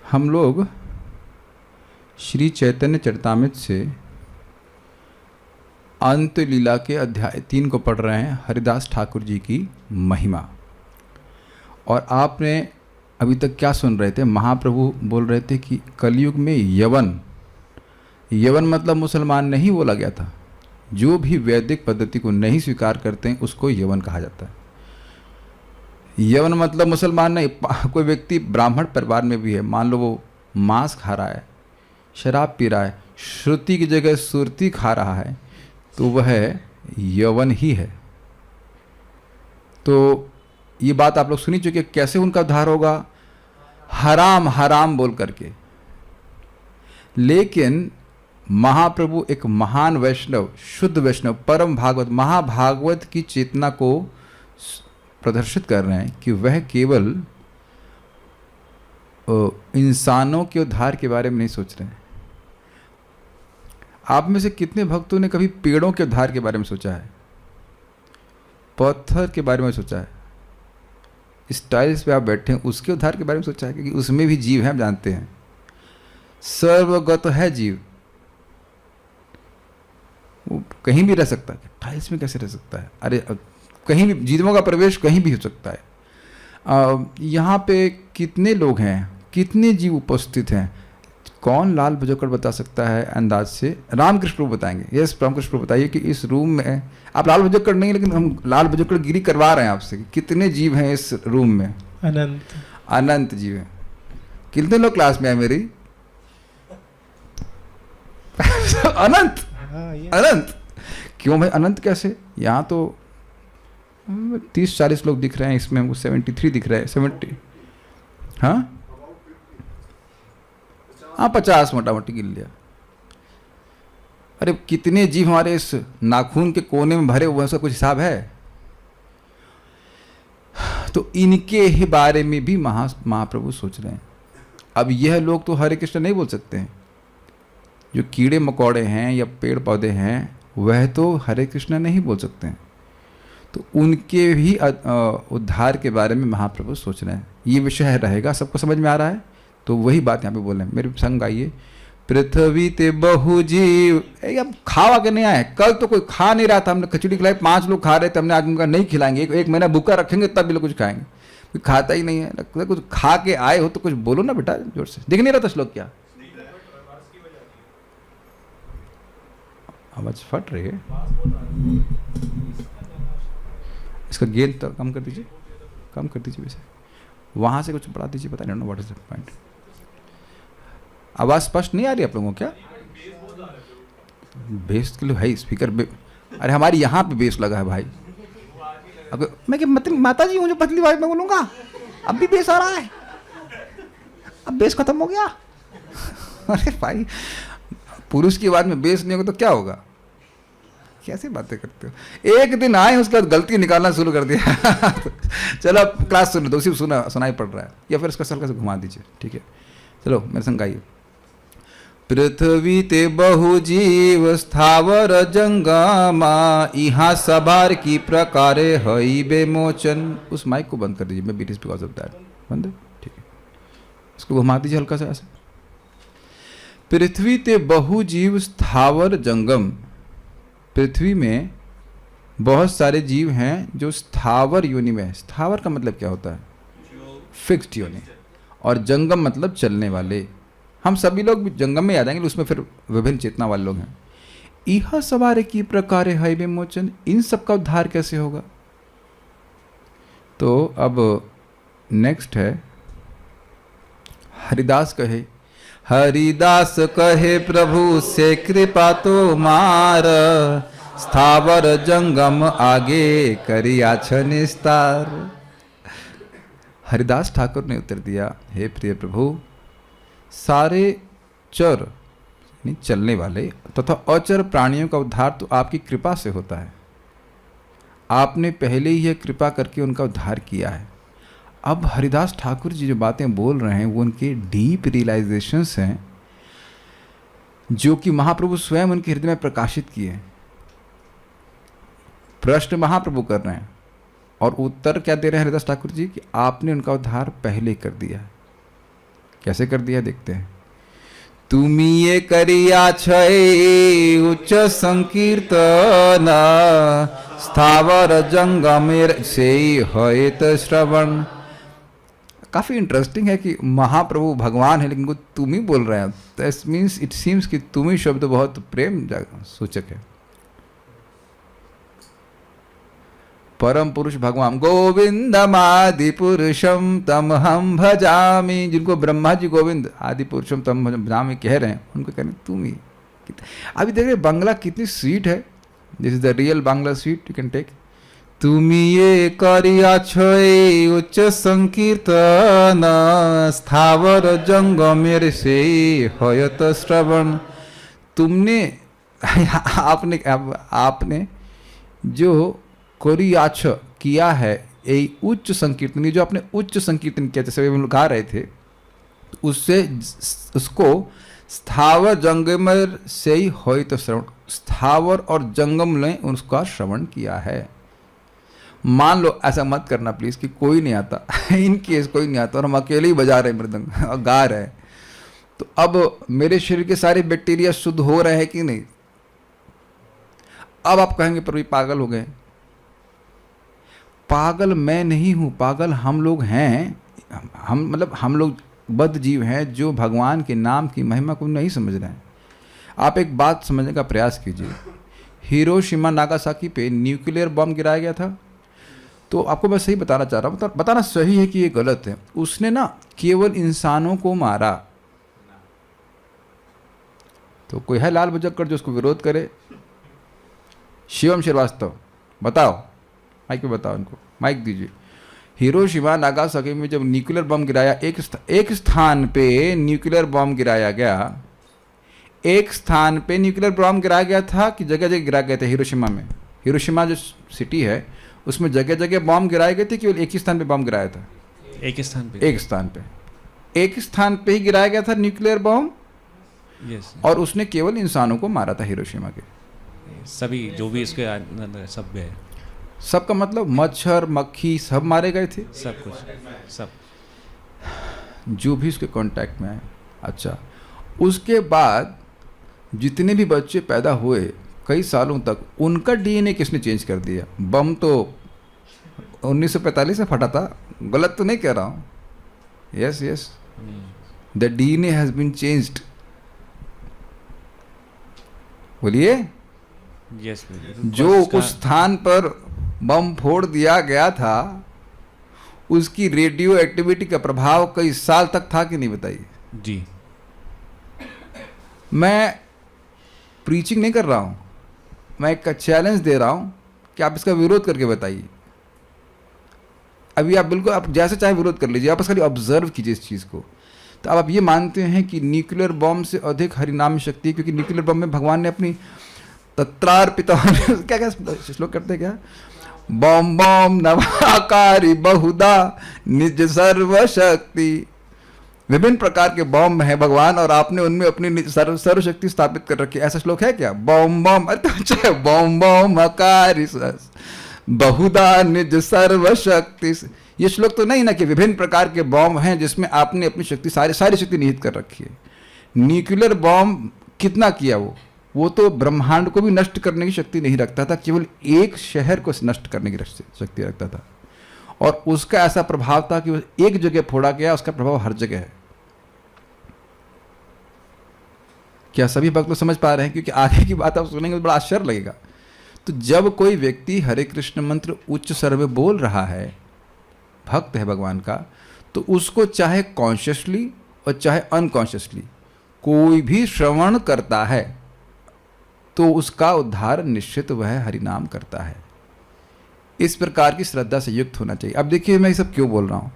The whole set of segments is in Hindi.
हम लोग श्री चैतन्य चरितामृत से अंत लीला के अध्याय 3 को पढ़ रहे हैं, हरिदास ठाकुर जी की महिमा। और आपने अभी तक क्या सुन रहे थे? महाप्रभु बोल रहे थे कि कलयुग में यवन मतलब मुसलमान नहीं बोला गया था। जो भी वैदिक पद्धति को नहीं स्वीकार करते हैं उसको यवन कहा जाता है। यवन मतलब मुसलमान नहीं। कोई व्यक्ति ब्राह्मण परिवार में भी है, मान लो वो मांस खा रहा है, शराब पी रहा है, श्रुति की जगह सुरती खा रहा है, तो वह यवन ही है। तो ये बात आप लोग सुनी चुके। कैसे उनका उद्धार होगा? हराम हराम बोल करके। लेकिन महाप्रभु एक महान वैष्णव, शुद्ध वैष्णव, परम भागवत, महाभागवत की चेतना को प्रदर्शित कर रहे हैं कि वह केवल इंसानों के उद्धार के बारे में नहीं सोच रहे हैं। आप में से कितने भक्तों ने कभी पेड़ों के उद्धार के बारे में सोचा है? पत्थर के बारे में सोचा है? इस टाइल्स पे आप बैठे हैं उसके उद्धार के बारे में सोचा है? क्योंकि उसमें भी जीव है, हम जानते हैं। सर्वगत है जीव, वो कहीं भी रह सकता है। टाइल्स में कैसे रह सकता है? अरे कहीं भी जीवों का प्रवेश कहीं भी हो सकता है। यहाँ पे कितने लोग हैं, कितने जीव उपस्थित हैं? कौन लाल बुजक्कड़ बता सकता है अंदाज से? रामकृष्ण प्रभु बताएंगे। यस, रामकृष्ण प्रभु बताइए कि इस रूम में आप लाल बुजक्कड़ नहीं, लेकिन हम लाल बुजक्कड़ गिरी करवा रहे हैं आपसे। कितने जीव हैं इस रूम में? अनंत अनंत जीव हैं। कितने लोग क्लास में है मेरी? अनंत अनंत। क्यों भाई अनंत कैसे? यहाँ तो 30-40 लोग दिख रहे हैं, इसमें हमको 73 दिख रहे हैं। 70, हाँ 50 मोटा मोटी गिन लिया। अरे कितने जीव हमारे इस नाखून के कोने में भरे हुए, उसका कुछ हिसाब है? तो इनके ही बारे में भी महाप्रभु सोच रहे हैं। अब यह लोग तो हरे कृष्ण नहीं बोल सकते हैं। जो कीड़े मकोड़े हैं या पेड़ पौधे हैं वह तो हरे कृष्ण नहीं बोल सकते हैं। तो उनके भी उद्धार के बारे में महाप्रभु सोच रहे हैं। ये विषय रहेगा, सबको समझ में आ रहा है? तो वही बात यहाँ पे बोल रहे हैं। मेरे संग आइए। पृथ्वी ते बहु जीव। अब खावा के नहीं आए। कल तो कोई खा नहीं रहा था, हमने खिचड़ी खिलाई, 5 लोग खा रहे थे, हमने आज उनका नहीं खिलाएंगे, एक महीना भूखा रखेंगे तब भी लोग कुछ खाएंगे। कोई खाता ही नहीं है। लगता है कुछ खा के आए हो तो कुछ बोलो ना बेटा जोर से। दिख नहीं रहा था श्लोक क्या? आवाज फट रही है। इसका गेन तो कम कर दीजिए, कम कर दीजिए। वैसे वहाँ से कुछ बढ़ा दीजिए। पता नहीं व्हाट इज द पॉइंट। आवाज़ स्पष्ट नहीं आ रही आप लोगों को क्या? बेस के लिए भाई स्पीकर अरे हमारी यहाँ पे बेस लगा है भाई। अब मैं क्या माता जी हूँ जो पतली भाई मैं बोलूँगा? अब भी बेस आ रहा है? अब बेस खत्म हो गया? अरे भाई पुरुष की आवाज़ में बेस नहीं होगा तो क्या होगा? कैसे बातें करते हो? एक दिन आए उसके बाद गलती निकालना शुरू कर दिया। चलो अब क्लास सुन लो, उसी सुनाई पड़ रहा है, या फिर इसका हल्का से घुमा दीजिए। ठीक है, चलो मेरे संग आइए। पृथ्वी ते बहु जीव स्थावर जंगमा, यहाँ सबार की प्रकारे हई बेमोचन। उस माइक को बंद कर दीजिए। मैं beat is because of that. बंद है? ठीक है, इसको घुमा दीजिए हल्का सा ऐसे। पृथ्वी ते बहु जीव स्थावर जंगम। पृथ्वी में बहुत सारे जीव हैं जो स्थावर योनि में है। स्थावर का मतलब क्या होता है? फिक्स्ड योनि। और जंगम मतलब चलने वाले। हम सभी लोग भी जंगम में आ जाएंगे, उसमें फिर विभिन्न चेतना वाले लोग हैं। इह सवारे की प्रकारे है विमोचन। इन सब का उद्धार कैसे होगा? तो अब नेक्स्ट है हरिदास कहे। हरिदास कहे प्रभु से कृपा तो मार, स्थावर जंगम आगे करिया निस्तार। हरिदास ठाकुर ने उत्तर दिया, हे प्रिय प्रभु, सारे चर यानी चलने वाले तथा अचर प्राणियों का उद्धार तो आपकी कृपा से होता है। आपने पहले ही यह कृपा करके उनका उद्धार किया है। अब हरिदास ठाकुर जी जो बातें बोल रहे हैं वो उनके डीप रियलाइजेशंस हैं, जो कि महाप्रभु स्वयं उनके हृदय में प्रकाशित किए हैं। प्रश्न महाप्रभु कर रहे हैं और उत्तर क्या दे रहे हैं हरिदास ठाकुर जी कि आपने उनका उद्धार पहले कर दिया है। कैसे कर दिया देखते हैं। तुमी ये करिया छय उच्च संकीर्तन, स्थावर जंगमेर से होत श्रवण। काफ़ी इंटरेस्टिंग है कि महाप्रभु भगवान है लेकिन वो तुम ही बोल रहे हैं। दैट मीन्स इट सीम्स कि तुम ही शब्द बहुत प्रेम सूचक है। परम पुरुष भगवान गोविंदम आदि पुरुषम तम हम भजामी, जिनको ब्रह्मा जी गोविंद आदि पुरुषम तम भजामी कह रहे हैं, उनको कहने तुम ही। अभी देख रहे बांग्ला कितनी स्वीट है। This is the real Bangla sweet you can take. तुमी ये करिया छय उच्च संकीर्तन, स्थावर जंगमेर से होयत श्रवण। तुमने आपने जो करियाछ किया है ये उच्च संकीर्तन, ये जो आपने उच्च संकीर्तन किया जैसे हम लोग गा रहे थे, उससे उसको स्थावर जंगमेर से ही होयत श्रवण, स्थावर और जंगम ने उसका श्रवण किया है। मान लो ऐसा मत करना प्लीज कि कोई नहीं आता इन केस कोई नहीं आता और हम अकेले ही बजा रहे हैं मृदंग और गा रहे हैं, तो अब मेरे शरीर के सारे बैक्टीरिया शुद्ध हो रहे हैं कि नहीं? अब आप कहेंगे पर भी पागल हो गए। पागल मैं नहीं हूं, पागल हम लोग हैं। हम लोग बद्ध जीव हैं जो भगवान के नाम की महिमा को नहीं समझ रहे हैं। आप एक बात समझने का प्रयास कीजिए। हिरोशिमा नागासाकी पे न्यूक्लियर बम गिराया गया था, तो आपको मैं सही बताना चाह रहा हूँ, बताना सही है कि ये गलत है। उसने ना केवल इंसानों को मारा। तो कोई है लाल बजक्कर जो उसको विरोध करे? शिवम श्रीवास्तव बताओ, माइक पे बताओ, इनको माइक दीजिए। हिरोशिमा नागासाकी में जब न्यूक्लियर बम गिराया, एक स्थान पे न्यूक्लियर बम गिराया गया, एक स्थान पे न्यूक्लियर बम गिराया गया था कि जगह जगह गिराया गया था? हिरोशिमा में, हिरोशिमा जो सिटी है उसमें जगह जगह बम गिराए गए थे, केवल एक ही स्थान पे बम गिराया था? एक स्थान पे ही गिराया गया था न्यूक्लियर बम। yes. और उसने केवल इंसानों को मारा था हिरोशिमा के। सभी जो भी इसके अंदर सब गए, सबका मतलब मच्छर मक्खी सब मारे गए थे, सब कुछ, सब जो भी उसके कांटेक्ट में आए। अच्छा, उसके बाद जितने भी बच्चे पैदा हुए कई सालों तक, उनका डीएनए किसने चेंज कर दिया? बम तो 1945 में फटा था, गलत तो नहीं कह रहा हूँ। Yes yes, the DNA has been changed. बोलिए। यस। जो उस स्थान पर बम फोड़ दिया गया था उसकी रेडियो एक्टिविटी का प्रभाव कई साल तक था कि नहीं, बताइए जी। मैं प्रीचिंग नहीं कर रहा हूं, मैं एक चैलेंज दे रहा हूं कि आप इसका विरोध करके बताइए। अभी आप बिल्कुल आप जैसे चाहे विरोध कर लीजिए, आप बस खाली ऑब्जर्व कीजिए इस चीज़ को। तो अब आप ये मानते हैं कि न्यूक्लियर बम से अधिक हरिनाम शक्ति है, क्योंकि न्यूक्लियर बम में भगवान ने अपनी तत्रार्पिता क्या क्या श्लोक करते हैं क्या? बम बम नवाकारी बहुधा निज सर्वशक्ति। विभिन्न प्रकार के बम है भगवान और आपने उनमें अपनी सर्वशक्ति स्थापित कर रखी है। ऐसा श्लोक है क्या? बम बम, अरे तो अच्छा, बम बम अकारी बहुधा निज सर्वशक्ति। ये श्लोक तो नहीं ना कि विभिन्न प्रकार के बम हैं जिसमें आपने अपनी शक्ति सारी शक्ति निहित कर रखी है। न्यूक्लियर बम कितना किया वो तो ब्रह्मांड को भी नष्ट करने की शक्ति नहीं रखता था, केवल एक शहर को नष्ट करने की शक्ति रखता था। और उसका ऐसा प्रभाव था कि एक जगह फोड़ा गया, उसका प्रभाव हर जगह है। क्या सभी भक्त लोग समझ पा रहे हैं? क्योंकि आगे की बात आप सुनेंगे तो बड़ा आश्चर्य लगेगा। तो जब कोई व्यक्ति हरे कृष्ण मंत्र उच्च स्वर में बोल रहा है, भक्त है भगवान का, तो उसको चाहे कॉन्शियसली और चाहे अनकॉन्शियसली कोई भी श्रवण करता है तो उसका उद्धार निश्चित वह हरिनाम करता है। इस प्रकार की श्रद्धा से युक्त होना चाहिए। अब देखिए मैं ये सब क्यों बोल रहा हूँ।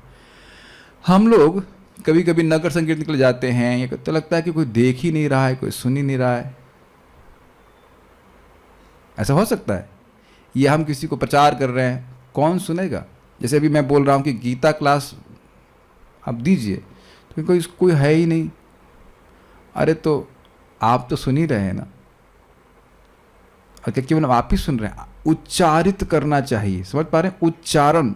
हम लोग कभी कभी नगर संकीर्तन निकल जाते हैं, ये तो लगता है कि कोई देख ही नहीं रहा है, कोई सुन ही नहीं रहा है। ऐसा हो सकता है। ये हम किसी को प्रचार कर रहे हैं, कौन सुनेगा? जैसे अभी मैं बोल रहा हूँ कि गीता क्लास आप दीजिए, तो कोई है ही नहीं। अरे तो आप तो सुन ही रहे हैं ना, और क्या केवल आप ही सुन रहे हैं? उच्चारित करना चाहिए, समझ पा रहे हैं? उच्चारण।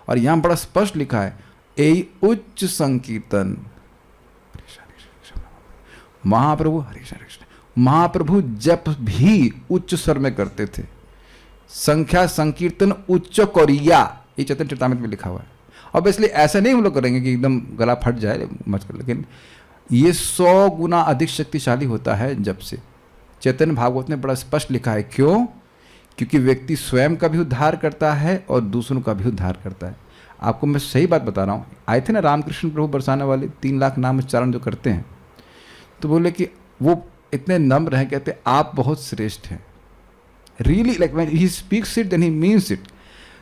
और यहाँ बड़ा स्पष्ट लिखा है, ए उच्च संकीर्तन। महाप्रभु हरे कृष्ण हरे कृष्ण। महाप्रभु जप भी उच्च स्वर में करते थे, संख्या संकीर्तन उच्च कोरिया, ये चैतन्य चरितामृत में लिखा हुआ है। ऑब्वियसली ऐसा नहीं हम लोग करेंगे कि एकदम गला फट जाए मत कर, लेकिन ये 100 गुना अधिक शक्तिशाली होता है जब से। चैतन्य भागवत में बड़ा स्पष्ट लिखा है, क्यों? क्योंकि व्यक्ति स्वयं का भी उद्धार करता है और दूसरों का भी उद्धार करता है। आपको मैं सही बात बता रहा हूँ। आए थे ना रामकृष्ण प्रभु बरसाने वाले, 3 लाख नाम उच्चारण जो करते हैं, तो बोले कि वो इतने नम्र हैं, कहते आप बहुत श्रेष्ठ हैं, really like when he speaks it then he means it.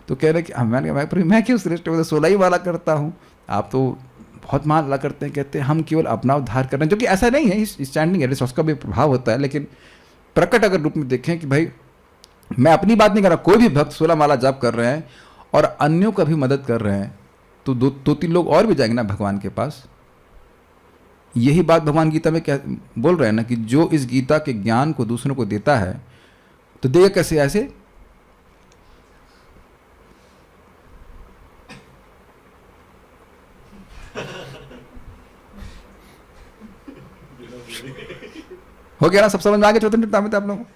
तो कह रहे कि मैं क्यों श्रेष्ठ हूँ, 16 ही वाला करता हूँ, आप तो बहुत महान वाला करते हैं। कहते हैं हम केवल अपना उद्धार कर रहे हैं, जो कि ऐसा नहीं है, स्टैंडिंग है, उसका भी प्रभाव होता है, लेकिन प्रकट अगर रूप में देखें कि भाई मैं अपनी बात नहीं कर रहा, कोई भी भक्त 16 माला जाप कर रहे हैं और अन्यों का भी मदद कर रहे हैं, तो 2-3 लोग और भी जाएंगे ना भगवान के पास। यही बात भगवान गीता में क्या बोल रहे हैं ना, कि जो इस गीता के ज्ञान को दूसरों को देता है तो देगा कैसे? ऐसे हो गया ना, सब समझ में आ गया चैतन्य चरितामृत आप लोगों को?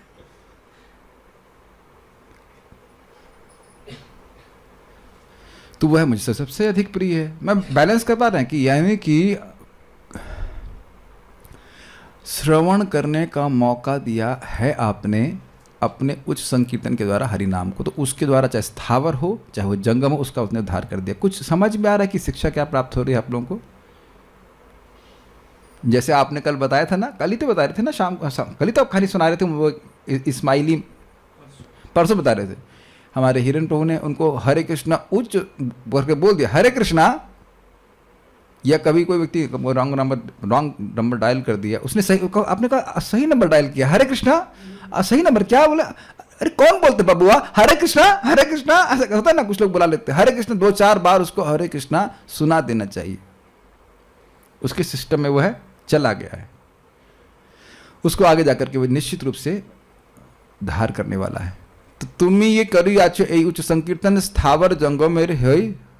तो वह मुझसे सबसे अधिक प्रिय है। मैं बैलेंस कर पा रहे हैं कि यानी कि श्रवण करने का मौका दिया है आपने अपने उच्च संकीर्तन के द्वारा हरि नाम को, तो उसके द्वारा चाहे स्थावर हो चाहे वो जंगम हो, उसका उसने उद्धार कर दिया। कुछ समझ में आ रहा है कि शिक्षा क्या प्राप्त हो रही है आप लोगों को? जैसे आपने कल बताया था ना, कल ही तो बता रहे थे ना, कल ही तो आप खाली सुना रहे थे, वो इस्माइली परसों बता रहे थे। हमारे हिरण प्रभु ने उनको हरे कृष्णा उच्च करके बोल दिया, हरे कृष्णा। या कभी कोई व्यक्ति रॉन्ग नंबर डायल कर दिया, उसने सही, आपने कहा सही नंबर डायल किया, हरे कृष्णा सही नंबर, क्या बोला? अरे कौन बोलते बबुआ, हरे कृष्णा ऐसा होता है ना, कुछ लोग बुला लेते हैं हरे कृष्णा, 2-4 बार उसको हरे कृष्णा सुना देना चाहिए, उसके सिस्टम में वो है चला गया है, उसको आगे जाकर के वो निश्चित रूप से धार करने वाला है। तो तुम्ही ये करी आछो ए उच्च संकीर्तन स्थावर जंगम मेरे है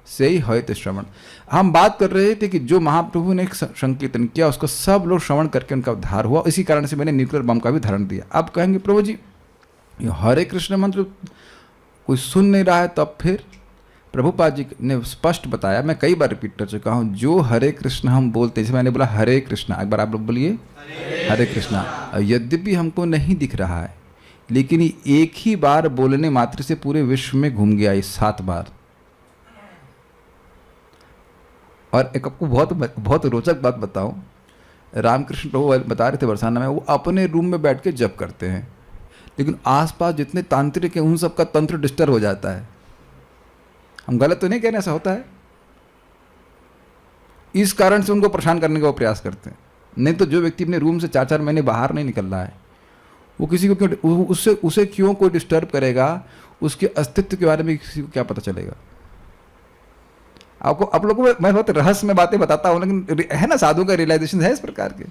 से ही है श्रवण। हम बात कर रहे थे कि जो महाप्रभु ने एक संकीर्तन किया उसको सब लोग श्रवण करके उनका उद्धार हुआ, इसी कारण से मैंने न्यूक्लियर बम का भी धारण दिया। अब कहेंगे प्रभु जी ये हरे कृष्ण मंत्र कोई सुन नहीं रहा है, तब फिर प्रभुपाद जी ने स्पष्ट बताया, मैं कई बार रिपीट कर चुका हूँ, जो हरे कृष्ण हम बोलते हैं, जैसे मैंने बोला हरे कृष्णा, एक बार आप लोग बोलिए हरे कृष्णा। यद्यपि हमको नहीं दिख रहा है, लेकिन एक ही बार बोलने मात्र से पूरे विश्व में घूम गया, ये 7 बार। और एक आपको बहुत रोचक बात बताऊं, रामकृष्ण प्रभु बता रहे थे बरसाना में, वो अपने रूम में बैठ के जप करते हैं, लेकिन आसपास जितने तांत्रिक हैं उन सब का तंत्र डिस्टर्ब हो जाता है। हम गलत तो नहीं कह रहे, ऐसा होता है। इस कारण से उनको परेशान करने का वो प्रयास करते हैं। नहीं तो जो व्यक्ति अपने रूम से 4-4 महीने बाहर नहीं निकल रहा है, वो किसी को क्यों, उसे क्यों कोई डिस्टर्ब करेगा? उसके अस्तित्व के बारे में किसी को क्या पता चलेगा? आपको आप लोगों को मैं बहुत रहस्य में बातें बताता हूँ, लेकिन है ना, साधु का रियलाइजेशन है इस प्रकार के।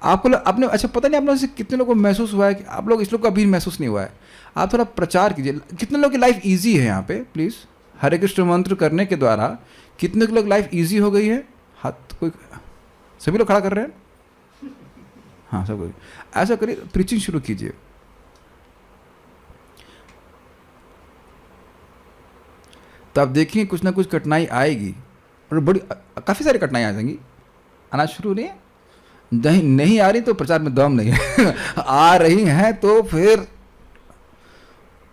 आपको आपने अच्छा पता नहीं आप लोगों से कितने लोगों को महसूस हुआ है कि आप लोग, इस लोग को अभी महसूस नहीं हुआ है, आप थोड़ा प्रचार कीजिए। कितने लोगों की लाइफ ईजी है यहाँ पे प्लीज़? हरे कृष्ण मंत्र करने के द्वारा कितने लोग लाइफ ईजी हो गई है? हाथ कोई, सभी लोग खड़ा कर रहे हैं? हाँ सब कोई। ऐसा करिए, प्रीचिंग शुरू कीजिए। तो आप देखिए कुछ ना कुछ कठिनाई आएगी, और बड़ी काफ़ी सारी कठिनाई आ जाएंगी। आना शुरू नहीं है, नहीं आ रही तो प्रचार में दम नहीं है आ रही हैं तो फिर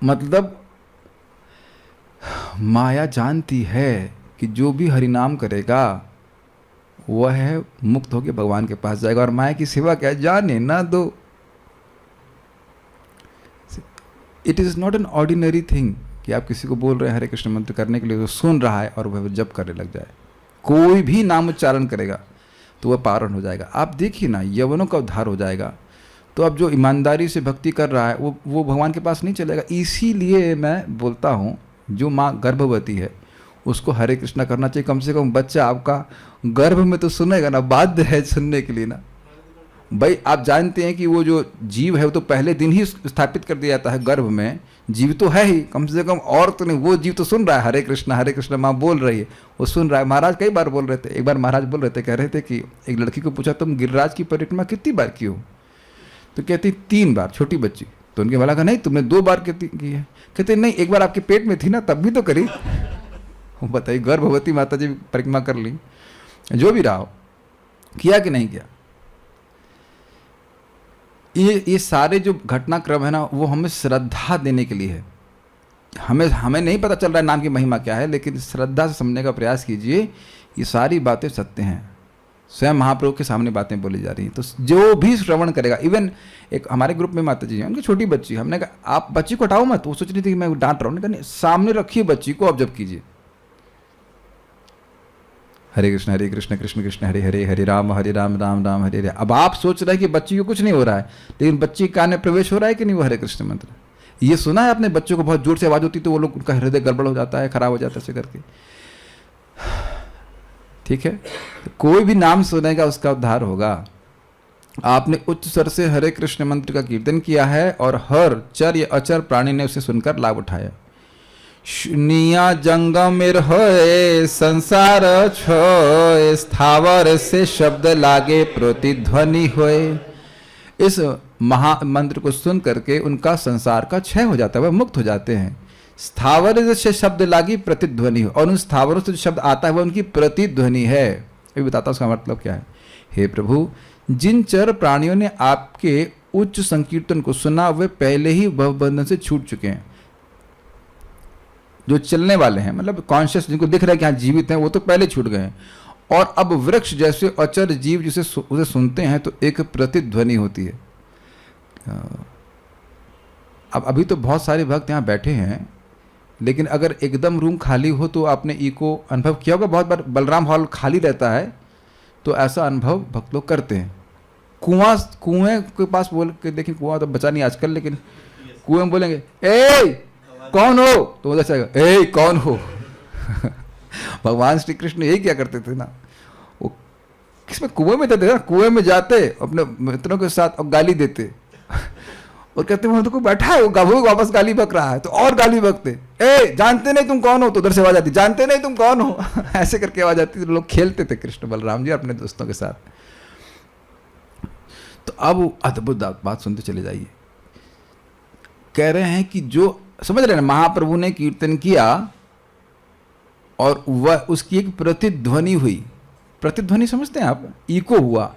मतलब माया जानती है कि जो भी हरिनाम करेगा वह है मुक्त होकर भगवान के पास जाएगा, और माया की सेवा क्या है, जाने ना दो। It is not an ordinary thing कि आप किसी को बोल रहे हैं हरे कृष्ण मंत्र करने के लिए, वो सुन रहा है और वह जप करने लग जाए। कोई भी नाम उच्चारण करेगा तो वह पारण हो जाएगा। आप देखिए ना, यवनों का उद्धार हो जाएगा। तो अब जो ईमानदारी से भक्ति कर रहा है वो भगवान के पास नहीं चलेगा। इसीलिए मैं बोलता हूँ जो माँ गर्भवती है उसको हरे कृष्णा करना चाहिए। कम से कम बच्चा आपका गर्भ में तो सुनेगा ना, बाध्य है सुनने के लिए ना। भाई आप जानते हैं कि वो जो जीव है वो तो पहले दिन ही स्थापित कर दिया जाता है गर्भ में। जीव तो है ही, कम से कम और तो नहीं, वो जीव तो सुन रहा है हरे कृष्ण माँ बोल रही है, वो सुन रहा है। महाराज कई बार बोल रहे थे, एक बार महाराज बोल रहे थे, कह रहे थे कि एक लड़की को पूछा तुम गिरिराज की परिक्रमा कितनी बार की हो, तो कहती 3 बार, छोटी बच्ची। तो उनके वाला कहा नहीं तुमने 2 बार की है। कहते नहीं, एक बार आपके पेट में थी ना तब भी तो करी। बताइए, गर्भवती माता जी परिक्रमा कर ली, जो भी रहा हो, किया कि नहीं किया। ये सारे जो घटनाक्रम है ना, वो हमें श्रद्धा देने के लिए है। हमें नहीं पता चल रहा है नाम की महिमा क्या है, लेकिन श्रद्धा से समझने का प्रयास कीजिए। ये सारी बातें सत्य हैं, स्वयं महाप्रभु के सामने बातें बोली जा रही हैं। तो जो भी श्रवण करेगा, इवन एक हमारे ग्रुप में माता जी हैं, उनकी छोटी बच्ची, हमने कहा आप बच्ची को हटाओ मत, वो सोच रही थी कि मैं डांट रहा हूँ, सामने रखिए बच्ची को, ऑब्जर्व कीजिए। हरे कृष्ण कृष्ण कृष्ण हरे हरे, हरे राम राम राम हरे हरे। अब आप सोच रहे हैं कि बच्ची को कुछ नहीं हो रहा है, लेकिन बच्ची के कान में प्रवेश हो रहा है कि नहीं वो हरे कृष्ण मंत्र। ये सुना है आपने, बच्चों को बहुत जोर से आवाज होती तो वो लोग, उनका हृदय गड़बड़ हो जाता है, खराब हो जाता है ऐसे करके। ठीक है, तो कोई भी नाम सुनेगा उसका उद्धार होगा। आपने उच्च स्वर से हरे कृष्ण मंत्र का कीर्तन किया है और हर चर या अचर प्राणी ने उसे सुनकर लाभ उठाया। निया जंगमेर होए संसार छोए, स्थावर से शब्द लागे प्रतिध्वनि होए। इस महामंत्र को सुन करके उनका संसार का क्षय हो जाता है, वह मुक्त हो जाते हैं। स्थावर से शब्द लागी प्रतिध्वनि हो, और उन स्थावरों से जो शब्द आता है वह उनकी प्रतिध्वनि है। ये बताता हूं उसका मतलब क्या है। हे प्रभु, जिन चर प्राणियों ने आपके उच्च संकीर्तन को सुना वे पहले ही भवबंधन से छूट चुके हैं। जो चलने वाले हैं, मतलब कॉन्शियस, जिनको दिख रहा है कि हाँ जीवित हैं, वो तो पहले छूट गए हैं। और अब वृक्ष जैसे अचर जीव जिसे उसे सुनते हैं तो एक प्रतिध्वनि होती है। अब अभी तो बहुत सारे भक्त यहाँ बैठे हैं, लेकिन अगर एकदम रूम खाली हो तो आपने इको अनुभव किया होगा। बहुत बार बलराम हॉल खाली रहता है तो ऐसा अनुभव भक्त लोग करते हैं। कुएं के पास बोल के देखिए, कुआं तो बचा नहीं आजकल, लेकिन कुएं में बोलेंगे ए कौन हो, तो उधर से ए कौन हो। भगवान श्री कृष्ण यही क्या करते थे ना, वो किसमें कुएं में जाते थे ना, कुएं में जाते अपने मित्रों के साथ और गाली देते और कहते वहां तो कोई बैठा है, वो गाभू वापस गाली बक रहा है तो और गाली बकते, ए जानते नहीं तुम कौन हो, तो उधर से आवाज आती जानते नहीं तुम कौन हो। ऐसे करके आवाज आती, तो लोग खेलते थे कृष्ण बलराम जी अपने दोस्तों के साथ। तो अब अद्भुत बात सुनते चले जाइए। कह रहे हैं कि जो समझ रहे हैं, महाप्रभु ने कीर्तन किया और वह उसकी एक प्रतिध्वनि हुई। प्रतिध्वनि समझते हैं आप, इको हुआ।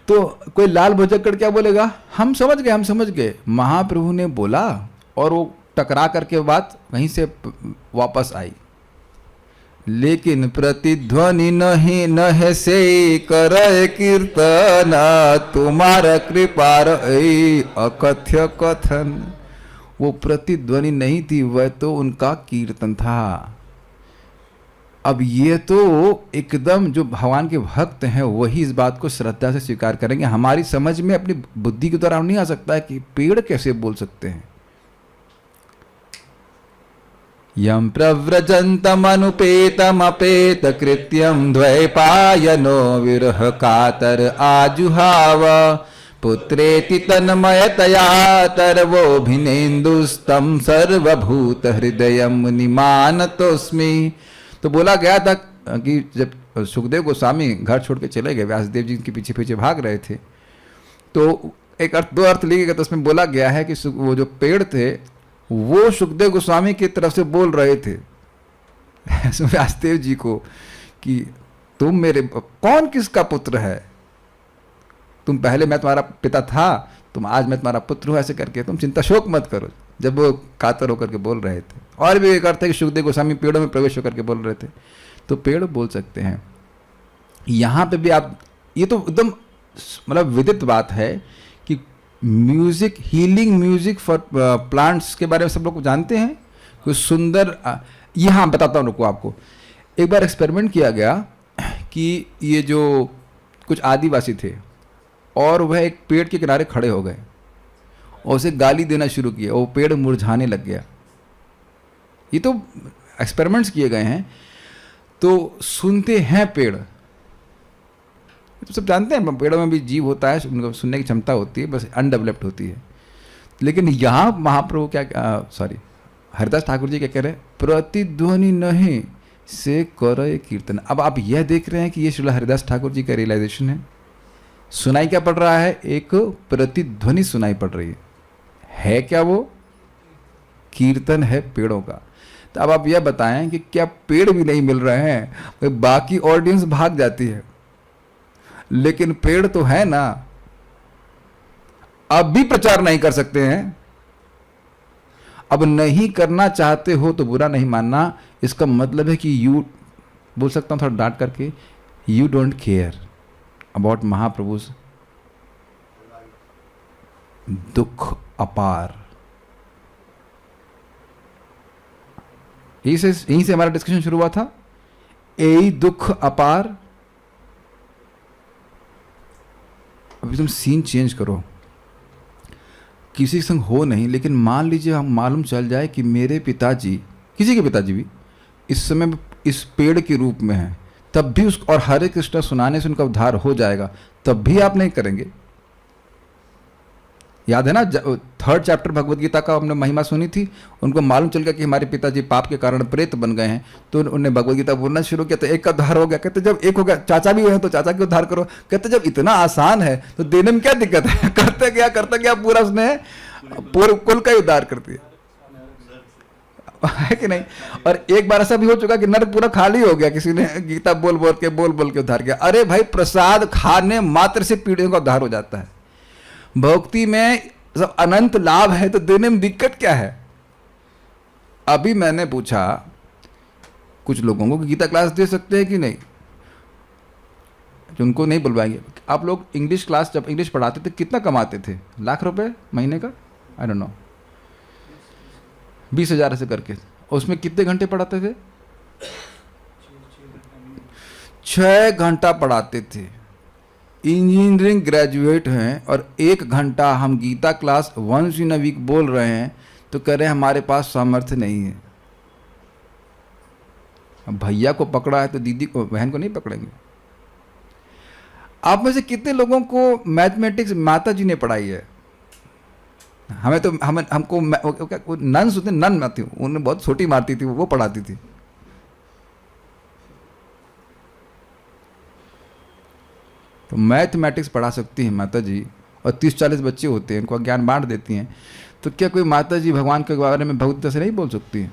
तो कोई लाल भुजक्कड़ क्या बोलेगा, हम समझ गए। महाप्रभु ने बोला और वो टकरा करके बात वहीं से वापस आई। लेकिन प्रतिध्वनि नहीं नहे से कर कीर्तन, तुम्हारा कृपार अकथ्य कथन। वो प्रतिध्वनि नहीं थी, वह तो उनका कीर्तन था। अब ये तो एकदम जो भगवान के भक्त हैं वही इस बात को श्रद्धा से स्वीकार करेंगे। हमारी समझ में, अपनी बुद्धि के द्वारा नहीं आ सकता है कि पेड़ कैसे बोल सकते हैं। यम प्रव्रजंतम अनुपेतम अपेत कृत्यम द्वैपायनो विरह कातर आजुहाव, पुत्रेति तन्मयतया तरवोभिनेन्दुस्तं सर्वभूत हृदय मुनिमानतोस्मि। तो बोला गया था कि जब सुखदेव गोस्वामी घर छोड़ के चले गए, व्यासदेव जी के पीछे पीछे भाग रहे थे, तो एक अर्थ, 2 अर्थ लिए गए। तो उसमें बोला गया है कि वो जो पेड़ थे वो सुखदेव गोस्वामी की तरफ से बोल रहे थे व्यासदेव जी को कि तुम मेरे, कौन किसका पुत्र है, तुम पहले मैं तुम्हारा पिता था, तुम आज मैं तुम्हारा पुत्र हूँ, ऐसे करके तुम चिंता शोक मत करो। जब वो कातर होकर के बोल रहे थे। और भी एक अर्थ है कि सुखदेव गोस्वामी पेड़ों में प्रवेश होकर के बोल रहे थे, तो पेड़ बोल सकते हैं। यहाँ पे भी आप, ये तो एकदम मतलब विदित बात है कि music, healing music for plants के बारे में सब लोग जानते हैं। कुछ सुंदर, यहाँ बताता हूँ रुको आपको। एक बार एक्सपेरिमेंट किया गया कि ये जो कुछ आदिवासी थे और वह एक पेड़ के किनारे खड़े हो गए और उसे गाली देना शुरू किया, वो पेड़ मुरझाने लग गया। ये तो एक्सपेरिमेंट्स किए गए हैं। तो सुनते हैं पेड़, तो सब जानते हैं पेड़ों में भी जीव होता है, उनको सुनने की क्षमता होती है, बस अनडेवलप्ड होती है। लेकिन यहाँ महाप्रभु क्या हरिदास ठाकुर जी क्या कह रहे हैं, प्रतिध्वनि नहीं से करे कीर्तन। अब आप यह देख रहे हैं कि ये श्रील हरिदास ठाकुर जी का रियलाइजेशन है। सुनाई क्या पड़ रहा है, एक प्रतिध्वनि सुनाई पड़ रही है क्या वो कीर्तन है पेड़ों का। तो अब आप यह बताएं कि क्या पेड़ भी नहीं मिल रहे हैं, तो बाकी ऑडियंस भाग जाती है, लेकिन पेड़ तो है ना। अब भी प्रचार नहीं कर सकते हैं, अब नहीं करना चाहते हो तो बुरा नहीं मानना, इसका मतलब है कि यू, बोल सकता हूं थोड़ा डांट करके, यू डोंट केयर अबाउट महाप्रभु दुख अपार। यहीं से हमारा डिस्कशन शुरू हुआ था, यही दुख अपार। अभी तुम सीन चेंज करो, किसी के संग हो नहीं, लेकिन मान लीजिए हम मालूम चल जाए कि मेरे पिताजी, किसी के पिताजी भी इस समय इस पेड़ के रूप में हैं, तब भी उस और हरे कृष्ण सुनाने से उनका उद्धार हो जाएगा, तब भी आप नहीं करेंगे। याद है ना, 3rd चैप्टर भगवत गीता का हमने महिमा सुनी थी। उनको मालूम चल गया कि हमारे पिताजी पाप के कारण प्रेत बन गए हैं, तो उन्होंने भगवत गीता बोलना शुरू किया, तो एक का उद्धार हो गया। कहते जब एक हो गया, चाचा भी हुए हैं तो चाचा के उद्धार करो। कहते जब इतना आसान है तो देने में क्या दिक्कत है, करते क्या पूरा उसने पूरे कुल का ही उद्धार कर दिया, है कि नहीं। और एक बार ऐसा भी हो चुका कि नरक पूरा खाली हो गया, किसी ने गीता बोल बोल के उद्धार किया। अरे भाई, प्रसाद खाने मात्र से पीढ़ियों का उद्धार हो जाता है। भक्ति में सब अनंत लाभ है, तो देने में दिक्कत क्या है। अभी मैंने पूछा कुछ लोगों को गीता क्लास दे सकते हैं कि नहीं, उनको नहीं बुलवाएंगे। आप लोग इंग्लिश क्लास जब इंग्लिश पढ़ाते थे कितना कमाते थे, लाख रुपए महीने का, आई डोंट नो, 20,000 ऐसे करके। उसमें कितने घंटे पढ़ाते थे, 6 घंटा पढ़ाते थे। इंजीनियरिंग ग्रेजुएट हैं और 1 घंटा हम Gita class once in a week बोल रहे हैं, तो कह रहे हैं हमारे पास सामर्थ्य नहीं है। अब भैया को पकड़ा है तो दीदी को, बहन को नहीं पकड़ेंगे। आप में से कितने लोगों को मैथमेटिक्स माता जी ने पढ़ाई है। हमें तो हमको नन सुनते, नन आती हूँ, उन्हें बहुत छोटी मारती थी, वो पढ़ाती थी। तो मैथमेटिक्स पढ़ा सकती हैं माता जी, और 30-40 बच्चे होते हैं, उनको ज्ञान बांट देती हैं। तो क्या कोई माता जी भगवान के बारे में भगवत से नहीं बोल सकती है।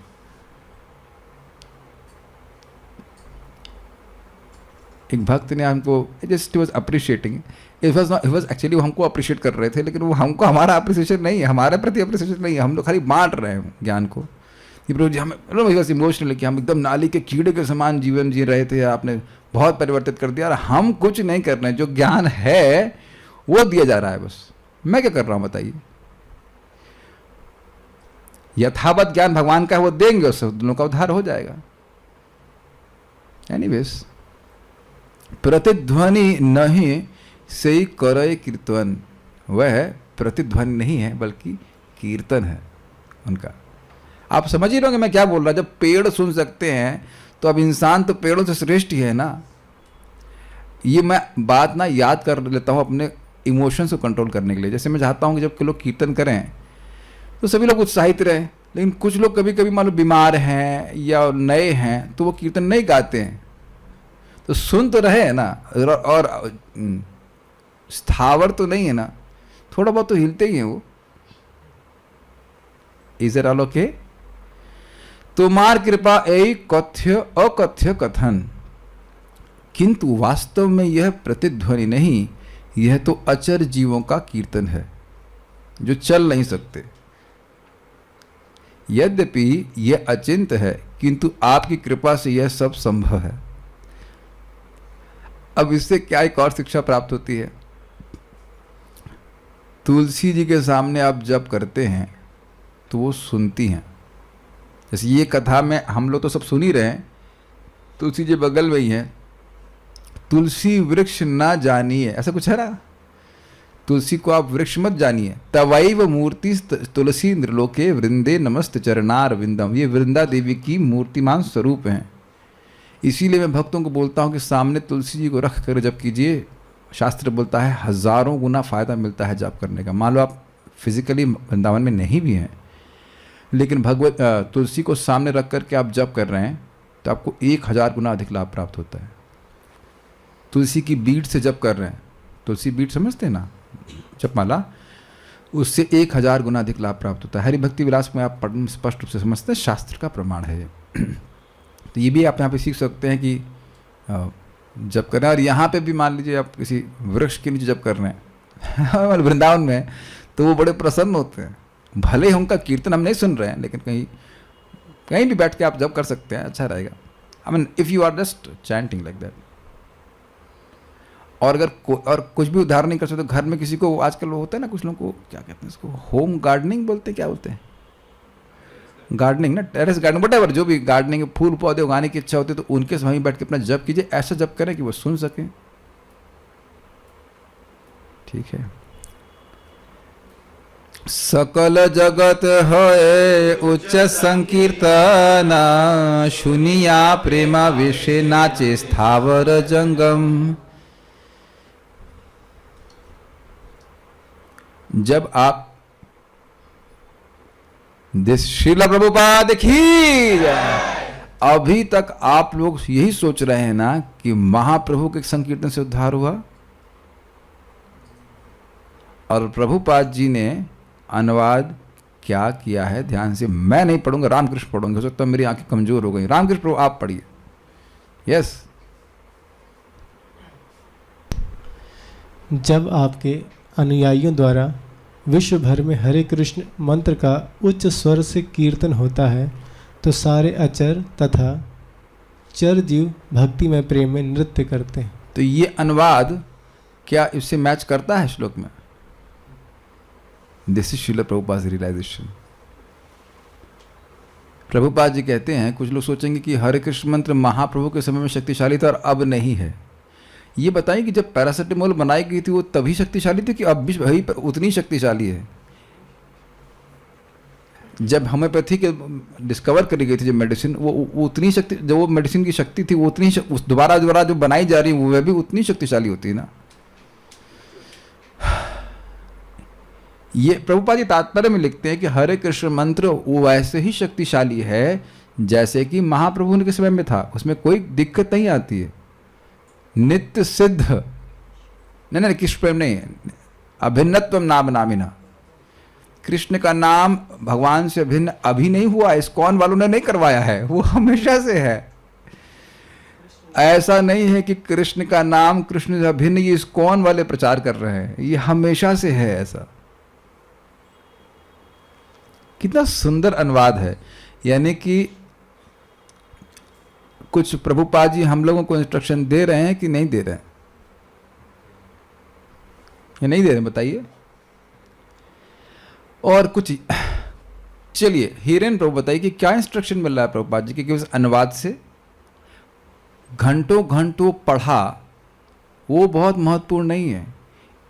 एक भक्त ने हमको just was appreciating, it was actually हमको अप्रिशिएट कर रहे थे, लेकिन वो हमको, हमारा अप्रिसिएशन नहीं है, हमारे प्रति अप्रिसिएशन नहीं है, हम लोग खाली बांट रहे हैं ज्ञान को। कि प्रभु जी हमें बस इमोशनल कि हम एकदम नाली के कीड़े के समान जीवन जी रहे थे, आपने बहुत परिवर्तित कर दिया, और हम कुछ नहीं कर रहे हैं। जो ज्ञान है वो दिया जा रहा है, बस मैं क्या कर रहा हूं बताइए। यथावत ज्ञान भगवान का है, वो देंगे, उससे दोनों का उद्धार हो जाएगा। एनीवेज, प्रतिध्वनि नहीं से करे कीर्तन, वह प्रतिध्वनि नहीं है बल्कि कीर्तन है उनका। आप समझ ही रहे होंगे मैं क्या बोल रहा। जब पेड़ सुन सकते हैं तो अब इंसान तो पेड़ों से श्रेष्ठ ही है ना। ये मैं बात ना याद कर लेता हूँ अपने इमोशंस को कंट्रोल करने के लिए। जैसे मैं चाहता हूँ कि जब लोग कीर्तन करें तो सभी लोग उत्साहित रहें, लेकिन कुछ लोग कभी कभी मान लो बीमार हैं या नए हैं तो वो कीर्तन नहीं गाते हैं, तो सुन तो रहे हैं ना, और स्थावर तो नहीं है ना, थोड़ा बहुत तो हिलते ही हैं वो। Is it all okay? तुम्हार कृपा यही कथ्य अकथ्य कथन, किंतु वास्तव में यह प्रतिध्वनि नहीं, यह तो अचर जीवों का कीर्तन है जो चल नहीं सकते। यद्यपि यह अचिंत है, किंतु आपकी कृपा से यह सब संभव है। अब इससे क्या एक और शिक्षा प्राप्त होती है। तुलसी जी के सामने आप जप करते हैं तो वो सुनती हैं। जैसे ये कथा में हम लोग तो सब सुन ही रहे हैं, तुलसी जी बगल में ही हैं। तुलसी वृक्ष ना जानिए, ऐसा कुछ है ना, तुलसी को आप वृक्ष मत जानिए। तवैव मूर्ति तुलसी नृलोके वृंदे नमस्त चरणार विंदम, ये वृंदा देवी की मूर्तिमान स्वरूप हैं। इसीलिए मैं भक्तों को बोलता हूँ कि सामने तुलसी जी को रख कर जप कीजिए, शास्त्र बोलता है हजारों गुना फायदा मिलता है जप करने का। मान लो आप फिजिकली वृंदावन में नहीं भी हैं, लेकिन भगवत तुलसी को सामने रख करके आप जप कर रहे हैं तो आपको 1000 गुना अधिक लाभ प्राप्त होता है। तुलसी की बीट से जप कर रहे हैं, तुलसी बीट समझते हैं ना, जपमाला, उससे 1000 गुना अधिक लाभ प्राप्त होता है। हरि भक्ति विलास में आप पढ़ स्पष्ट रूप से समझते हैं, शास्त्र का प्रमाण है ये। तो ये भी आप यहाँ पे सीख सकते हैं कि जप कर रहे हैं। और यहाँ पे भी मान लीजिए आप किसी वृक्ष के नीचे जप कर रहे हैं वृंदावन में, तो वो बड़े प्रसन्न होते हैं। भले ही उनका कीर्तन हम नहीं सुन रहे हैं, लेकिन कहीं कहीं भी बैठ के आप जप कर सकते हैं, अच्छा रहेगा। I mean if you are just chanting like that. और अगर और कुछ भी उदाहरण नहीं कर सकते तो घर में किसी को, आजकल वो होता है ना, कुछ लोगों को क्या कहते हैं इसको, होम गार्डनिंग बोलते हैं, क्या बोलते हैं, गार्डनिंग ना, टेरेस गार्डनिंग, वट एवर, जो भी गार्डनिंग, फूल पौधे उगाने की इच्छा होती है तो उनके वहीं बैठ के अपना जप कीजिए। ऐसा जप करें कि वो सुन सकें, ठीक है। सकल जगत है उच्च संकीर्तना, शुनिया प्रेमा विषे नाचे स्थावर जंगम। जब आप श्रील प्रभुपाद की अभी तक आप लोग यही सोच रहे हैं ना कि महाप्रभु के संकीर्तन से उद्धार हुआ, और प्रभुपाद जी ने अनुवाद क्या किया है, ध्यान से, मैं नहीं पढ़ूंगा, रामकृष्ण पढ़ूंगा, हो सकता है मेरी आंखें कमजोर हो गई। रामकृष्ण प्रभु आप पढ़िए। यस। जब आपके अनुयायियों द्वारा विश्व भर में हरे कृष्ण मंत्र का उच्च स्वर से कीर्तन होता है तो सारे अचर तथा चर जीव भक्ति में प्रेम में नृत्य करते हैं। तो ये अनुवाद क्या इससे मैच करता है श्लोक में? This is Srila Prabhupada realization. Prabhupada ji कहते हैं, कुछ लोग सोचेंगे कि हरे कृष्ण मंत्र महाप्रभु के समय में शक्तिशाली था और अब नहीं है। ये बताइए कि जब पैरासिटामोल बनाई गई थी वो तभी शक्तिशाली थी कि अब भी वही उतनी शक्तिशाली है? जब होम्योपैथी के डिस्कवर करी गई थी जो मेडिसिन, वो उतनी शक्ति, जो वो मेडिसिन की शक्ति थी वो उतनी दोबारा जो बनाई जा रही है वो भी उतनी शक्तिशाली होती है ना। ये प्रभुपाद जी तात्पर्य में लिखते हैं कि हरे कृष्ण मंत्र वो वैसे ही शक्तिशाली है जैसे कि महाप्रभु के समय में था, उसमें कोई दिक्कत नहीं आती है। नित्य सिद्ध, नहीं कृष्ण प्रेम नहीं, अभिन्नत्व नाम नामिना, कृष्ण का नाम भगवान से अभिन्न अभी नहीं हुआ, इस्कॉन वालों ने नहीं करवाया है, वो हमेशा से है। ऐसा नहीं है कि कृष्ण का नाम कृष्ण से अभिन्न ये इस्कॉन वाले प्रचार कर रहे हैं, ये हमेशा से है ऐसा। कितना सुंदर अनुवाद है। यानी कि कुछ प्रभुपाद जी हम लोगों को इंस्ट्रक्शन दे रहे हैं कि नहीं दे रहे हैं, या नहीं दे रहे हैं, बताइए। और कुछ, चलिए हीरेन प्रभु बताइए कि क्या इंस्ट्रक्शन मिल रहा है प्रभुपाद जी कि उस अनुवाद से घंटों घंटों पढ़ा वो बहुत महत्वपूर्ण नहीं है,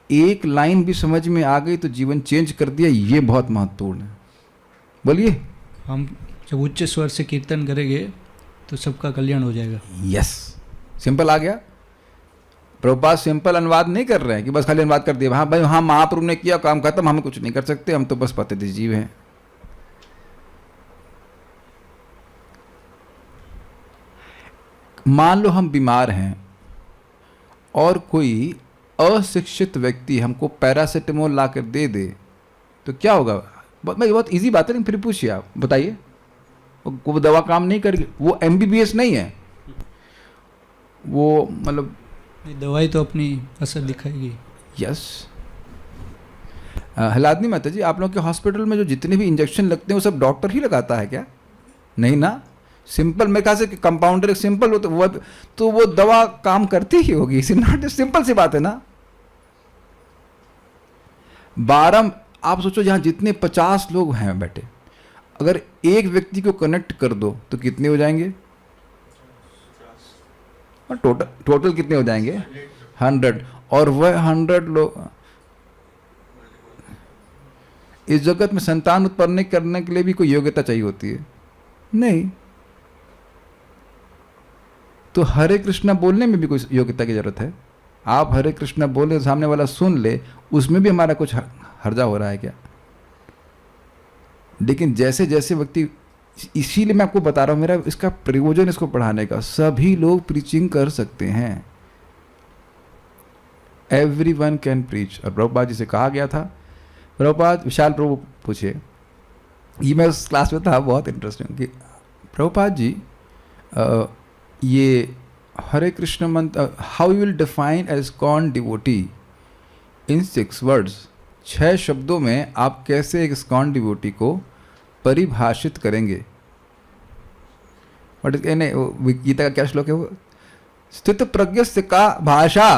एक लाइन भी समझ में आ गई तो जीवन चेंज कर दिया, ये बहुत महत्वपूर्ण है। बोलिए। हम जब उच्च स्वर से कीर्तन करेंगे तो सबका कल्याण हो जाएगा। यस, सिंपल आ गया। प्रभुपाद सिंपल अनुवाद नहीं कर रहे हैं कि बस खाली अनुवाद कर दिया, हाँ भाई हाँ महाप्रभु ने किया, काम खत्म, हम कुछ नहीं कर सकते, हम तो बस पतित जीव हैं। मान लो हम बीमार हैं और कोई अशिक्षित व्यक्ति हमको पैरासिटामोल ला कर दे दे तो क्या होगा? बहुत इजी बात है, लेकिन फिर पूछिए आप, बताइए। वो दवा काम नहीं करेगी, वो MBBS नहीं है, वो मतलब दवाई तो अपनी असर दिखाएगी। यस। हलादनी माता जी, आप लोग के हॉस्पिटल में जो जितने भी इंजेक्शन लगते हैं वो सब डॉक्टर ही लगाता है क्या? नहीं ना। सिंपल मेरे ख्याल से कंपाउंडर एक सिंपल हो तो वो दवा काम करती ही होगी, नॉट सिंपल सी बात है ना। 12 आप सोचो जहां जितने 50 लोग हैं बैठे, अगर एक व्यक्ति को कनेक्ट कर दो तो कितने हो जाएंगे? और टोटल कितने हो जाएंगे? 100। और वह 100 लोग इस जगत में संतान उत्पन्न करने के लिए भी कोई योग्यता चाहिए होती है? नहीं। तो हरे कृष्णा बोलने में भी कोई योग्यता की जरूरत है? आप हरे कृष्णा बोले, सामने वाला सुन ले, उसमें भी हमारा कुछ हर्जा हो रहा है क्या? लेकिन जैसे जैसे व्यक्ति, इसीलिए मैं आपको बता रहा हूं, मेरा इसका प्रयोजन इसको पढ़ाने का, सभी लोग प्रीचिंग कर सकते हैं, एवरीवन कैन प्रीच। और प्रभुपाद जी से कहा गया था, प्रभुपाद, विशाल प्रभु पूछे, ये मैं उस क्लास में था, बहुत इंटरेस्टिंग, कि प्रभुपाद जी ये हरे कृष्ण मंत्र how you will define ISKCON devotee in 6 words, 6 शब्दों में आप कैसे एक इस्कॉन डिवोटी को परिभाषित करेंगे? बट गीता का क्या श्लोक है वो? स्थित प्रज्ञस्य का भाषा।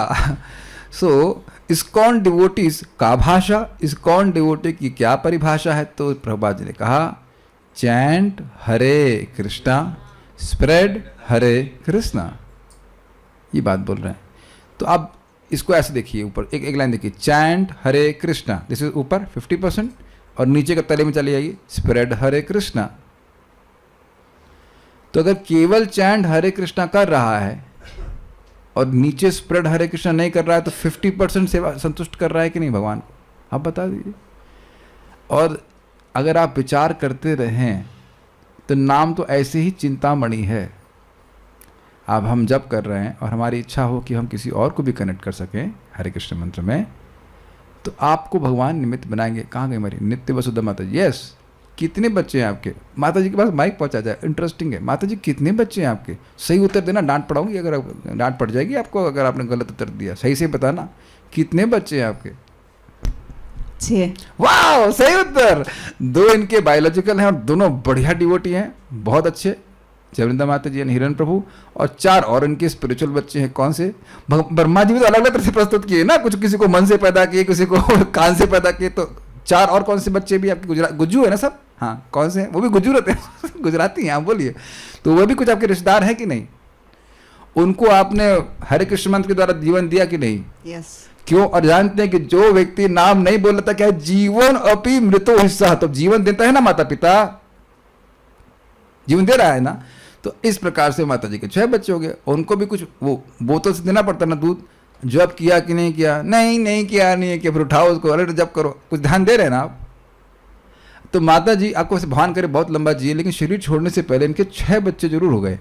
सो इस्कॉन डिवोटीज का भाषा, इस्कॉन डिवोटी की क्या परिभाषा है? तो प्रभुपाद जी ने कहा, चैंट हरे कृष्णा, स्प्रेड हरे कृष्णा, ये बात बोल रहे हैं। तो आप इसको ऐसे देखिए, ऊपर एक लाइन देखिए, chant Hare Krishna, this is ऊपर 50%, और नीचे के तले में चले जाइए, स्प्रेड हरे कृष्णा। तो अगर केवल चैंट हरे कृष्णा कर रहा है और नीचे स्प्रेड हरे कृष्णा नहीं कर रहा है, तो 50% सेवा संतुष्ट कर रहा है कि नहीं भगवान को? आप बता दीजिए। और अगर आप विचार करते रहें तो नाम तो ऐसे ही चिंतामणि है। अब हम जप कर रहे हैं और हमारी इच्छा हो कि हम किसी और को भी कनेक्ट कर सकें हरे कृष्ण मंत्र में, तो आपको भगवान निमित्त बनाएंगे। कहाँ गई हमारी नित्य वसुधा माता जी? यस। कितने बच्चे हैं आपके? माता जी के पास माइक पहुंचा जाए, इंटरेस्टिंग है। माता जी कितने बच्चे हैं आपके? सही उत्तर देना, डांट पड़ाऊंगी अगर डांट पड़ जाएगी आपको अगर आपने गलत उत्तर दिया। सही से बताना, कितने बच्चे हैं आपके? 6। वाह, सही उत्तर। 2 इनके बायोलॉजिकल हैं और दोनों बढ़िया डिवोटी हैं, बहुत अच्छे, जयवृंदा माता जी हिरण प्रभु, और 4 और इनके स्पिरिचुअल बच्चे हैं। कौन से? ब्रह्मा जी भी तो अलग अलग तरह से प्रस्तुत किए ना, कुछ किसी को मन से पैदा किए, किसी को कान से पैदा किए। तो 4 और कौन से बच्चे भी आपके? गुजरात गुज्जू है ना सब? हाँ, कौन से हैं? वो भी गुज्जू रहते हैं गुजराती हैं, आप बोलिए। तो वो भी कुछ आपके रिश्तेदार हैं कि नहीं? उनको आपने हरे कृष्ण मंत्र के द्वारा जीवन दिया कि नहीं? यस। क्यों? और जानते हैं कि जो व्यक्ति नाम नहीं बोल लेता, क्या है? जीवन अपि मृतो हिस्सा। तो जीवन देता है ना माता पिता, जीवन दे रहा है ना। तो इस प्रकार से माता जी के 6 बच्चे हो गए। उनको भी कुछ वो बोतल से देना पड़ता ना दूध। जब किया कि नहीं किया? नहीं किया, नहीं किया, फिर उठाओ उसको, अरे जब करो, कुछ ध्यान दे रहे हैं ना आप। तो माता जी आपको भगवान करे बहुत लंबा जिए, लेकिन शरीर छोड़ने से पहले इनके 6 बच्चे जरूर हो गए।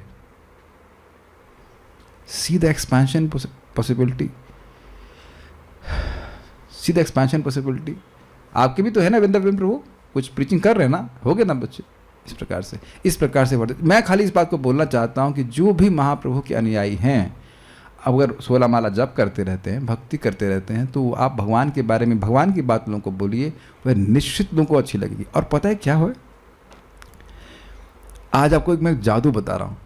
See the expansion possibility, see the expansion possibility. आपके भी तो है ना वृंदावन प्रभु, कुछ प्रीचिंग कर रहे हैं ना, हो गए ना बच्चे। इस प्रकार से बढ़ते। मैं खाली इस बात को बोलना चाहता हूं कि जो भी महाप्रभु के अनुयायी हैं, अगर 16 माला जप करते रहते हैं, भक्ति करते रहते हैं, तो आप भगवान के बारे में, भगवान की बात लोगों को बोलिए, वह निश्चित लोगों को अच्छी लगेगी। और पता है क्या हो, आज आपको एक मैं जादू बता रहा हूँ।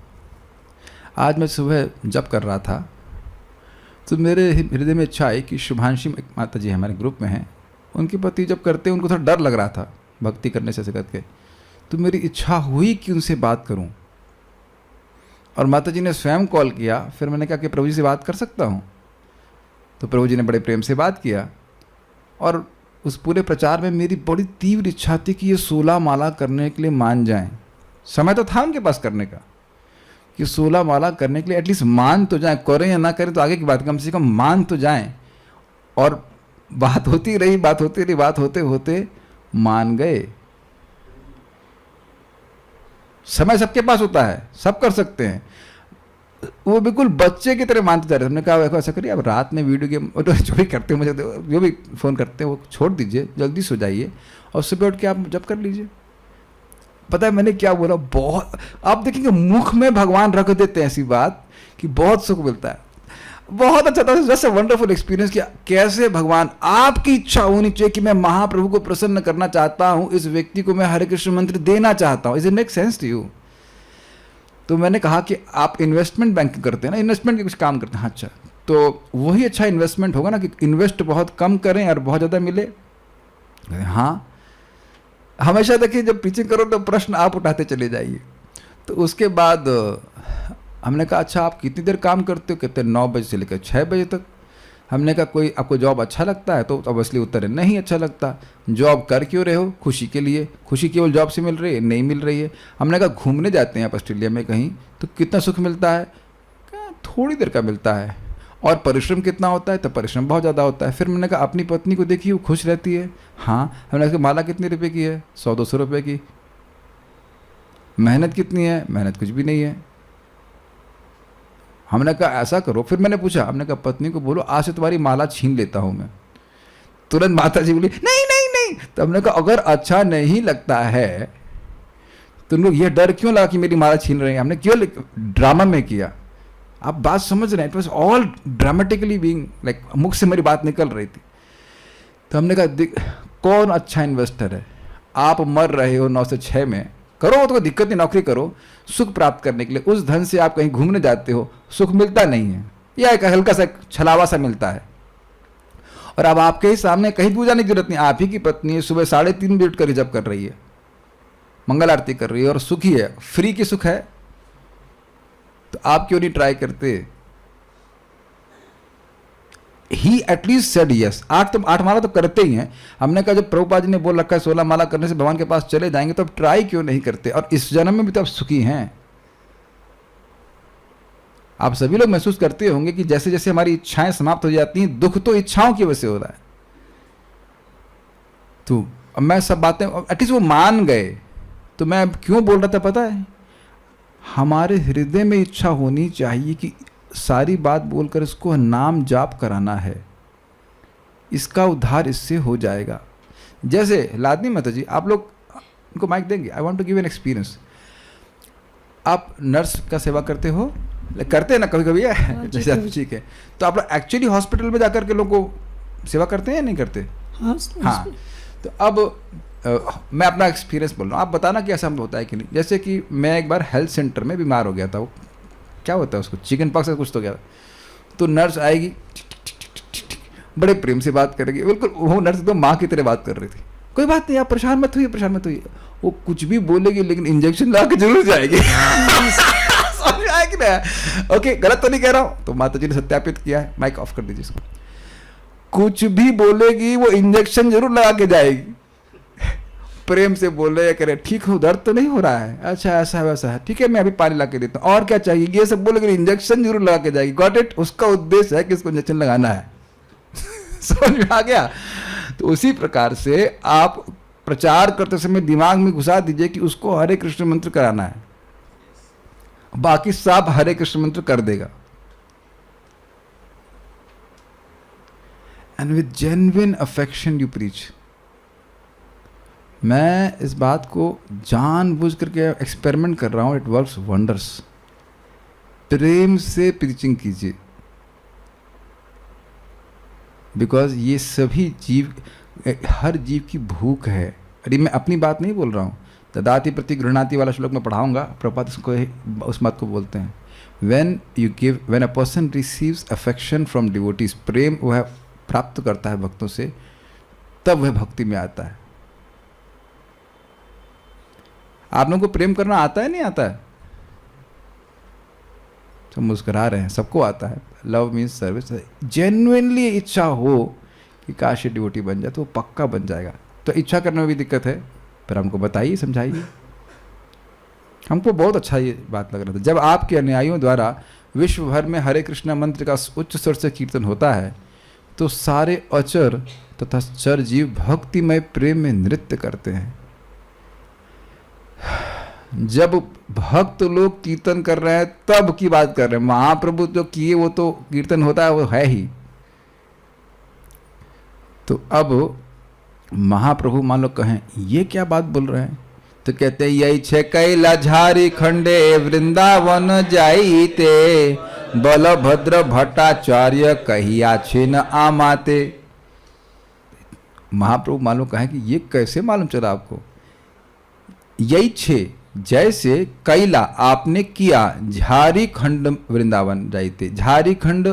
आज मैं सुबह जप कर रहा था, तो मेरे हृदय में इच्छा आई कि शुभांशी एक माता जी हमारे ग्रुप में हैं, उनके पति जब करते हैं उनको थोड़ा डर लग रहा था भक्ति करने से करके। तो मेरी इच्छा हुई कि उनसे बात करूं, और माता जी ने स्वयं कॉल किया। फिर मैंने कहा कि प्रभु जी से बात कर सकता हूं? तो प्रभु जी ने बड़े प्रेम से बात किया, और उस पूरे प्रचार में मेरी बड़ी तीव्र इच्छा थी कि ये 16 माला करने के लिए मान जाएं। समय तो था उनके पास करने का, कि 16 माला करने के लिए एटलीस्ट मान तो जाएं, करें या ना करें तो आगे की बात, कम से कम मान तो जाएं। और बात होती रही, बात होते होते मान गए। समय सबके पास होता है, सब कर सकते हैं। वो बिल्कुल बच्चे की तरह मानते जा रहे थे। हमने कहा ऐसा करिए, अब रात में वीडियो गेम तो जो भी करते हैं, मुझे जो भी फ़ोन करते हैं वो छोड़ दीजिए, जल्दी सो जाइए और सुबह उठ के आप जब कर लीजिए। पता है मैंने क्या बोला? बहुत, आप देखेंगे मुख में भगवान रख देते हैं ऐसी बात कि बहुत सुख मिलता है। बहुत अच्छा था, जस्ट अ वंडरफुल एक्सपीरियंस कि कैसे भगवान, आपकी इच्छा होनी चाहिए कि मैं महाप्रभु को प्रसन्न करना चाहता हूं, इस व्यक्ति को मैं हरे कृष्ण मंत्र देना चाहता हूं। Is it make sense to you? तो मैंने कहा कि आप इन्वेस्टमेंट बैंक करते हैं ना, इन्वेस्टमेंट के कुछ काम करते हैं। हाँ, अच्छा, तो वही अच्छा इन्वेस्टमेंट होगा ना कि इन्वेस्ट बहुत कम करें और बहुत ज़्यादा मिले। हाँ, हमेशा देखिए जब प्रीचिंग करो तो प्रश्न आप उठाते चले जाइए। तो उसके बाद हमने कहा अच्छा आप कितनी देर काम करते हो? कहते 9 बजे से लेकर 6 बजे तक। हमने कहा कोई आपको जॉब अच्छा लगता है? तो ऑब्वियसली उत्तर है नहीं अच्छा लगता। जॉब कर क्यों रहे हो? खुशी के लिए। खुशी केवल जॉब से मिल रही है? नहीं मिल रही है। हमने कहा घूमने जाते हैं आप ऑस्ट्रेलिया में कहीं, तो कितना सुख मिलता है? थोड़ी देर का मिलता है। और परिश्रम कितना होता है? तो परिश्रम बहुत ज़्यादा होता है। फिर मैंने कहा अपनी पत्नी को देखिए, वो खुश रहती है। हाँ। हमने कहा माला कितने रुपए की है? 100-200 रुपये की। मेहनत कितनी है? मेहनत कुछ भी नहीं है। हमने कहा ऐसा करो, फिर मैंने पूछा, हमने कहा पत्नी को बोलो आज से तुम्हारी माला छीन लेता हूँ मैं। तुरंत माता जी बोली नहीं नहीं नहीं। तो हमने कहा अगर अच्छा नहीं लगता है तो लोग ये डर क्यों लगा कि मेरी माला छीन रहे हैं? हमने क्यों ड्रामा में किया? आप बात समझ रहे हैं? It was all dramatically being like, मुख से मेरी बात निकल रही थी। तो हमने कहा कौन अच्छा इन्वेस्टर है? आप मर रहे हो 9 से 6 में, करो तो कोई दिक्कत नहीं, नौकरी करो सुख प्राप्त करने के लिए। उस धन से आप कहीं घूमने जाते हो, सुख मिलता नहीं है, या एक हल्का सा छलावा सा मिलता है। और अब आपके ही सामने कहीं दूर जाने की जरूरत नहीं, आप ही की पत्नी है, सुबह 3:30 बजे उठकर रिजर्व कर रही है, मंगल आरती कर रही है और सुखी है, फ्री की सुख है। तो आप क्यों नहीं ट्राई करते? ही एटलीस्ट सेड यस। 8 माला तो करते ही हैं। हमने कहा जब प्रभुपाद जी ने बोल रखा है 16 माला करने से भगवान के पास चले जाएंगे, तो अब ट्राई क्यों नहीं करते? और इस जन्म में भी तो आप सुखी हैं। आप सभी लोग महसूस करते होंगे कि जैसे जैसे हमारी इच्छाएं समाप्त हो जाती हैं, दुख तो इच्छाओं की वजह से हो रहा है। तो अब मैं सब बातें एटलीस्ट वो मान गए। तो मैं अब क्यों बोल रहा था पता है? हमारे हृदय में इच्छा होनी चाहिए कि सारी बात बोलकर इसको नाम जाप कराना है, इसका उद्धार इससे हो जाएगा। जैसे लादनी माता जी, आप लोग उनको माइक देंगे? I want to give an experience. आप नर्स का सेवा करते हो? करते हैं ना कभी कभी है? जैसे ठीक है। तो आप लोग एक्चुअली हॉस्पिटल में जाकर के लोगों को सेवा करते हैं या नहीं करते? हाँ। तो अब मैं अपना एक्सपीरियंस बोल रहा हूँ, आप बताना कि ऐसा होता है कि नहीं। जैसे कि मैं एक बार हेल्थ सेंटर में बीमार हो गया था, वो क्या होता है उसको, चिकन पॉक्स से कुछ तो गया। तो नर्स आएगी, बड़े प्रेम से बात करेगी, बिल्कुल वो नर्स तो माँ की तरह बात कर रही थी। कोई बात नहीं, आप परेशान मत हुई, परेशान मत हुई। वो कुछ भी बोलेगी लेकिन इंजेक्शन ला के जरूर जाएगी। समझ आया कि नहीं? ओके, गलत तो नहीं कह रहा हूँ? तो माता जी ने सत्यापित किया है। माइक ऑफ कर दीजिए इसको। कुछ भी बोलेगी वो इंजेक्शन जरूर लगा के जाएगी। प्रेम से बोले या करे, ठीक हो, दर्द तो नहीं हो रहा है? अच्छा ऐसा है वैसा है, ठीक है मैं अभी पानी ला के देता हूँ, और क्या चाहिए? ये सब बोले, इंजेक्शन जरूर लगा के जाएगी। Got it? उसका उद्देश्य है कि इसको इंजेक्शन लगाना है। समझ में आ गया? तो उसी प्रकार से आप प्रचार करते समय दिमाग में घुसा दीजिए कि उसको हरे कृष्ण मंत्र कराना है, बाकी सब हरे कृष्ण मंत्र कर देगा। And with genuine affection you preach. मैं इस बात को जानबूझ करके एक्सपेरिमेंट कर रहा हूँ, इट वर्क्स वंडर्स। प्रेम से प्रीचिंग कीजिए, बिकॉज ये सभी जीव, हर जीव की भूख है। अरे मैं अपनी बात नहीं बोल रहा हूँ, ददाति प्रति गृहणाति वाला श्लोक में पढ़ाऊंगा, प्रभुपाद इसको उस बात को बोलते हैं। When a person receives affection from devotees, प्रेम वह प्राप्त करता है भक्तों से, तब वह भक्ति में आता है। आप लोगों को प्रेम करना आता है नहीं आता है? सब मुस्कुरा रहे हैं, सबको आता है। Love means service. जेन्युइनली इच्छा हो कि काश ये डिवोटी बन जाए तो वो पक्का बन जाएगा। तो इच्छा करने में भी दिक्कत है, पर हमको बताइए, समझाइए। हमको बहुत अच्छा ये बात लग रहा था जब आपके अनुयायियों द्वारा विश्व भर में हरे कृष्णा मंत्र का उच्च स्वर से कीर्तन होता है, तो सारे अचर तथा चर जीव भक्तिमय प्रेम में नृत्य करते हैं। जब भक्त लोग कीर्तन कर रहे हैं तब की बात कर रहे हैं, महाप्रभु जो किए वो तो कीर्तन होता है, वो है ही। तो अब महाप्रभु मान लो कहें ये क्या बात बोल रहे हैं, तो कहते हैं यही छे कैला झारी खंडे वृंदावन जाईते, बलभद्र भट्टाचार्य कहिया छिन आमाते। महाप्रभु मान लो कहें कि ये कैसे मालूम चला आपको? यही छे जैसे कैला आपने किया, झारी खंड वृंदावन जाईते। झारी खंड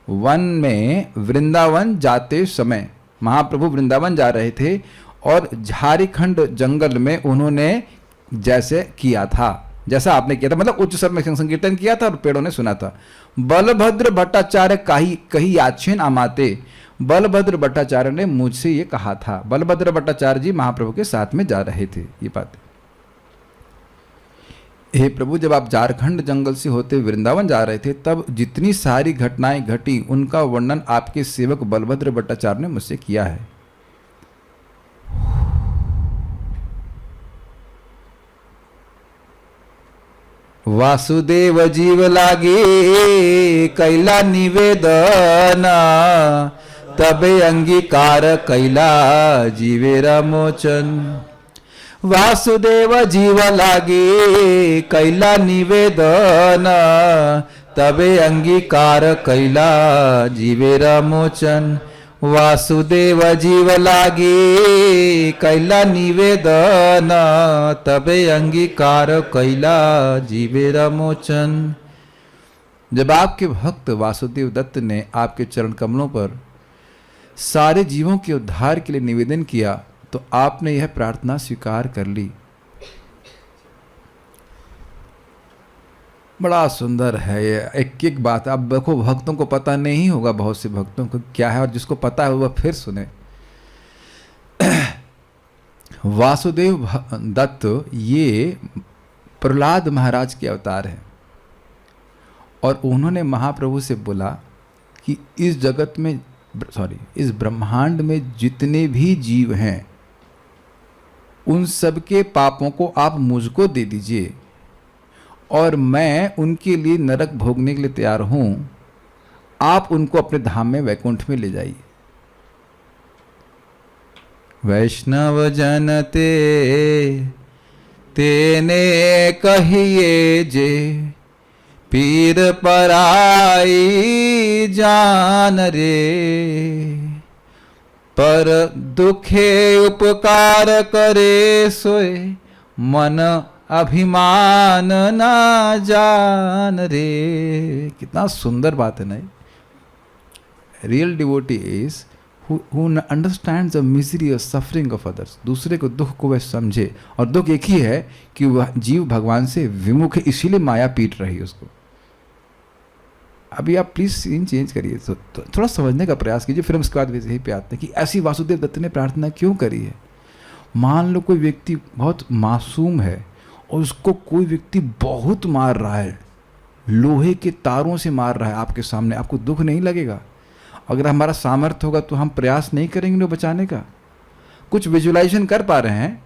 वन में वृंदावन जाते समय महाप्रभु वृंदावन जा रहे थे और झारीखंड जंगल में उन्होंने जैसे किया था, जैसा आपने किया था, मतलब उच्च स्वर में संकीर्तन किया था और पेड़ों ने सुना था। बलभद्र भट्टाचार्य कही याचिन आमाते, बलभद्र भट्टाचार्य ने मुझसे ये कहा था। बलभद्र भट्टाचार्य जी महाप्रभु के साथ में जा रहे थे। ये बात हे प्रभु, जब आप झारखंड जंगल से होते वृंदावन जा रहे थे तब जितनी सारी घटनाएं घटी उनका वर्णन आपके सेवक बलभद्र भट्टाचार्य ने मुझसे किया है। वासुदेव जीव लागे कैला निवेदन, तबे अंगीकार कैला जीवेरा मोचन। वासुदेव जीव लागे कैला निवेदन, तबे अंगीकार कैला जीवेरा मोचन। वासुदेव जीव लागे कैला निवेदन, तबे अंगीकार कैला जीवेरा मोचन। जब आपके भक्त वासुदेव दत्त ने आपके चरण कमलों पर सारे जीवों के उद्धार के लिए निवेदन किया तो आपने यह प्रार्थना स्वीकार कर ली। बड़ा सुंदर है ये, एक एक बात। अब देखो, भक्तों को पता नहीं होगा, बहुत से भक्तों को क्या है, और जिसको पता है वह फिर सुने। वासुदेव दत्त ये प्रहलाद महाराज के अवतार हैं और उन्होंने महाप्रभु से बोला कि इस जगत में, इस ब्रह्मांड में जितने भी जीव हैं उन सबके पापों को आप मुझको दे दीजिए और मैं उनके लिए नरक भोगने के लिए तैयार हूं। आप उनको अपने धाम में, वैकुंठ में ले जाइए। वैष्णव जन तेने कहिए जे, पीर पराई जान रे। पर दुखे उपकार करे सोए, मन अभिमान ना जान रे। कितना सुंदर बात है ना। Real devotee is who understands the misery or suffering of others। दूसरे को दुख को वह समझे, और दुख एक ही है कि वह जीव भगवान से विमुख है, इसीलिए माया पीट रही है उसको। अभी आप प्लीज सीन चेंज करिए, तो थोड़ा समझने का प्रयास कीजिए, फिर हम उसके बाद यही पे आते हैं कि ऐसी वासुदेव दत्त ने प्रार्थना क्यों करी है। मान लो कोई व्यक्ति बहुत मासूम है और उसको कोई व्यक्ति बहुत मार रहा है, लोहे के तारों से मार रहा है आपके सामने, आपको दुख नहीं लगेगा? अगर हमारा सामर्थ्य होगा तो हम प्रयास नहीं करेंगे उन्हें बचाने का? कुछ विजुअलाइजेशन कर पा रहे हैं?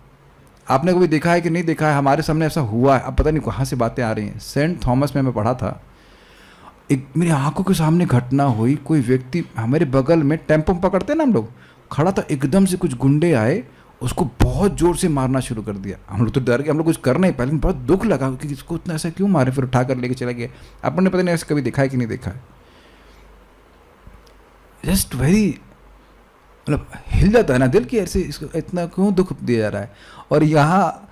आपने कभी देखा है कि नहीं देखा है? हमारे सामने ऐसा हुआ है, अब पता नहीं कहाँ से बातें आ रही हैं। सेंट थॉमस में मैं पढ़ा था, एक मेरी आंखों के सामने घटना हुई। कोई व्यक्ति हमारे बगल में, टेम्पो पकड़ते हैं ना हम लोग, खड़ा था, एकदम से कुछ गुंडे आए, उसको बहुत जोर से मारना शुरू कर दिया। हम लोग तो डर गए, हम लोग कुछ कर नहीं पाए, लेकिन बहुत दुख लगा कि इसको इतना ऐसा क्यों मारे। फिर उठा कर लेके चला गया। आपने पता नहीं ऐसे कभी देखा है कि नहीं देखा है? जस्ट वेरी, मतलब हिल जाता है ना दिल कि ऐसे इसको इतना क्यों दुख दिया जा रहा है। और यहाँ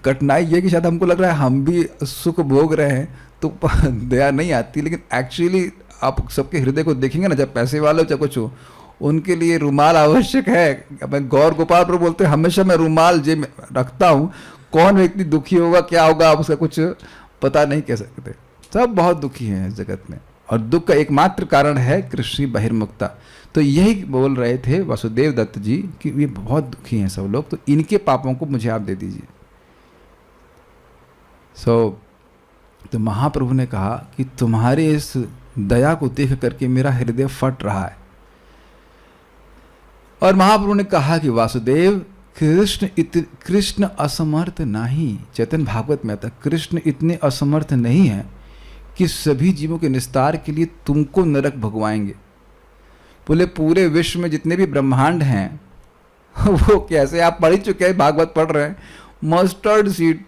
कठिनाई ये कि शायद हमको लग रहा है हम भी सुख भोग रहे हैं तो दया नहीं आती, लेकिन एक्चुअली आप सबके हृदय को देखेंगे ना, जब पैसे वाले हो चाहे कुछ हो, उनके लिए रुमाल आवश्यक है। मैं गौर गोपाल पर बोलते हैं, हमेशा मैं रुमाल जेब में रखता हूँ। कौन व्यक्ति दुखी होगा, क्या होगा, आप उसका कुछ पता नहीं कह सकते। सब बहुत दुखी हैं इस जगत में, और दुख का एकमात्र कारण है कृष्ण बहिर्मुखता। तो यही बोल रहे थे वासुदेव दत्त जी कि ये बहुत दुखी हैं सब लोग, तो इनके पापों को मुझे आप दे दीजिए। तो महाप्रभु ने कहा कि तुम्हारे इस दया को देख करके मेरा हृदय फट रहा है। और महाप्रभु ने कहा कि वासुदेव, कृष्ण असमर्थ नहीं। चैतन्य भागवत में आता, कृष्ण इतने असमर्थ नहीं है कि सभी जीवों के निस्तार के लिए तुमको नरक भगवाएंगे। बोले पूरे विश्व में जितने भी ब्रह्मांड हैं वो कैसे, आप पढ़ ही चुके हैं, भागवत पढ़ रहे हैं, मस्टर्ड सीड।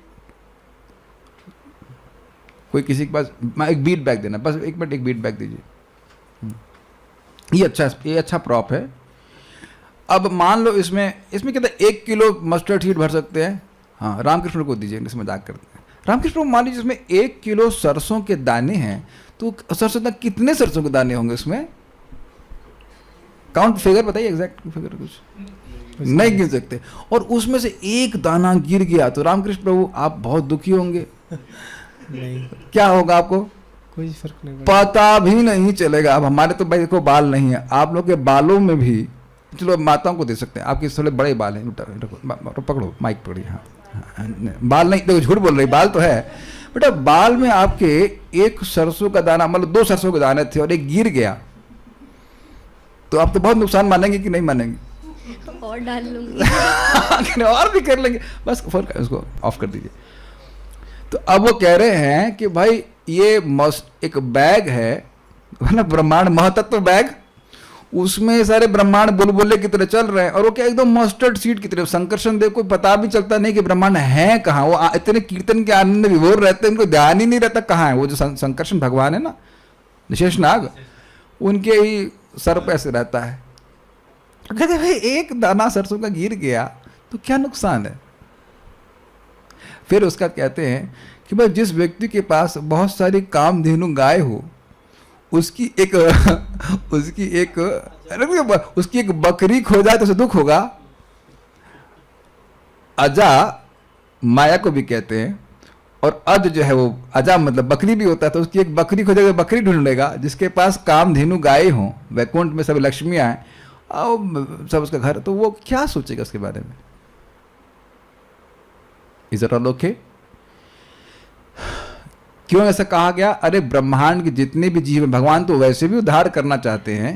कोई किसी के पास एक बीट बैग देना, बस एक मिनट, एक बीट बैग दीजिए। ये अच्छा प्रॉप है। अब मान लो इसमें कहते हैं 1 किलो मस्टर्ड सीड भर सकते हैं। हाँ, रामकृष्ण को दीजिए, इसमें मजाक करते हैं। रामकृष्ण मान लीजिए इसमें 1 किलो सरसों के दाने हैं, तो सरसों का कितने सरसों के दाने होंगे उसमें? काउंट फिगर बताइए, एग्जैक्ट फिगर कुछ नहीं गिन सकते। और उसमें से एक दाना गिर गया तो रामकृष्ण प्रभु आप बहुत दुखी होंगे। नहीं, क्या होगा आपको? कोई फर्क नहीं पड़ेगा, पता भी नहीं चलेगा। अब हमारे तो भाई देखो बाल नहीं है, आप लोग के बालों में भी, चलो माताओं को दे सकते हैं, आपके थोड़े बड़े बाल हैं, पकड़ो माइक पकड़िए। हाँ, बाल नहीं, देखो झूठ बोल रही, बाल तो है, बेटा बाल में आपके एक सरसों का दाना, मतलब 2 सरसों के दाने थे और एक गिर गया, तो आप तो बहुत नुकसान मानेंगे कि नहीं मानेंगे? और डाल लूंगी। और भी कर लेंगे, बस उसको ऑफ कर दीजिए। तो अब वो कह रहे हैं कि भाई ये एक बैग है ना, ब्रह्मांड महतत्व बैग, उसमें सारे ब्रह्मांड बुलबुले की तरह चल रहे हैं, और वो क्या एकदम मस्टर्ड सीड की तरह संकर्षण देव, कोई पता भी चलता नहीं कि ब्रह्मांड है कहाँ। वो इतने कीर्तन के आनंद में विभोर रहते हैं, उनको ध्यान ही नहीं रहता कहाँ है। वो जो संकर्षण भगवान है ना, विशेष नाग, उनके ही सर पे ऐसे रहता है। कहते भाई एक दाना सरसों का गिर गया तो क्या नुकसान है? फिर उसका कहते हैं कि भाई जिस व्यक्ति के पास बहुत सारी कामधेनु गाय हो, उसकी एक बकरी खो जाए तो उसे दुख होगा। अजा माया को भी कहते हैं, और अज जो है वो अजा मतलब बकरी भी होता है, तो उसकी एक बकरी खो जाएगी, बकरी ढूंढेगा। जिसके पास कामधेनु गाय हो, वैकुंठ में सब लक्ष्मियां हैं और सब उसका घर, तो वो क्या सोचेगा उसके बारे में? Is it all okay? क्यों ऐसा कहा गया? अरे ब्रह्मांड के जितने भी जीव हैं, भगवान तो वैसे भी उद्धार करना चाहते हैं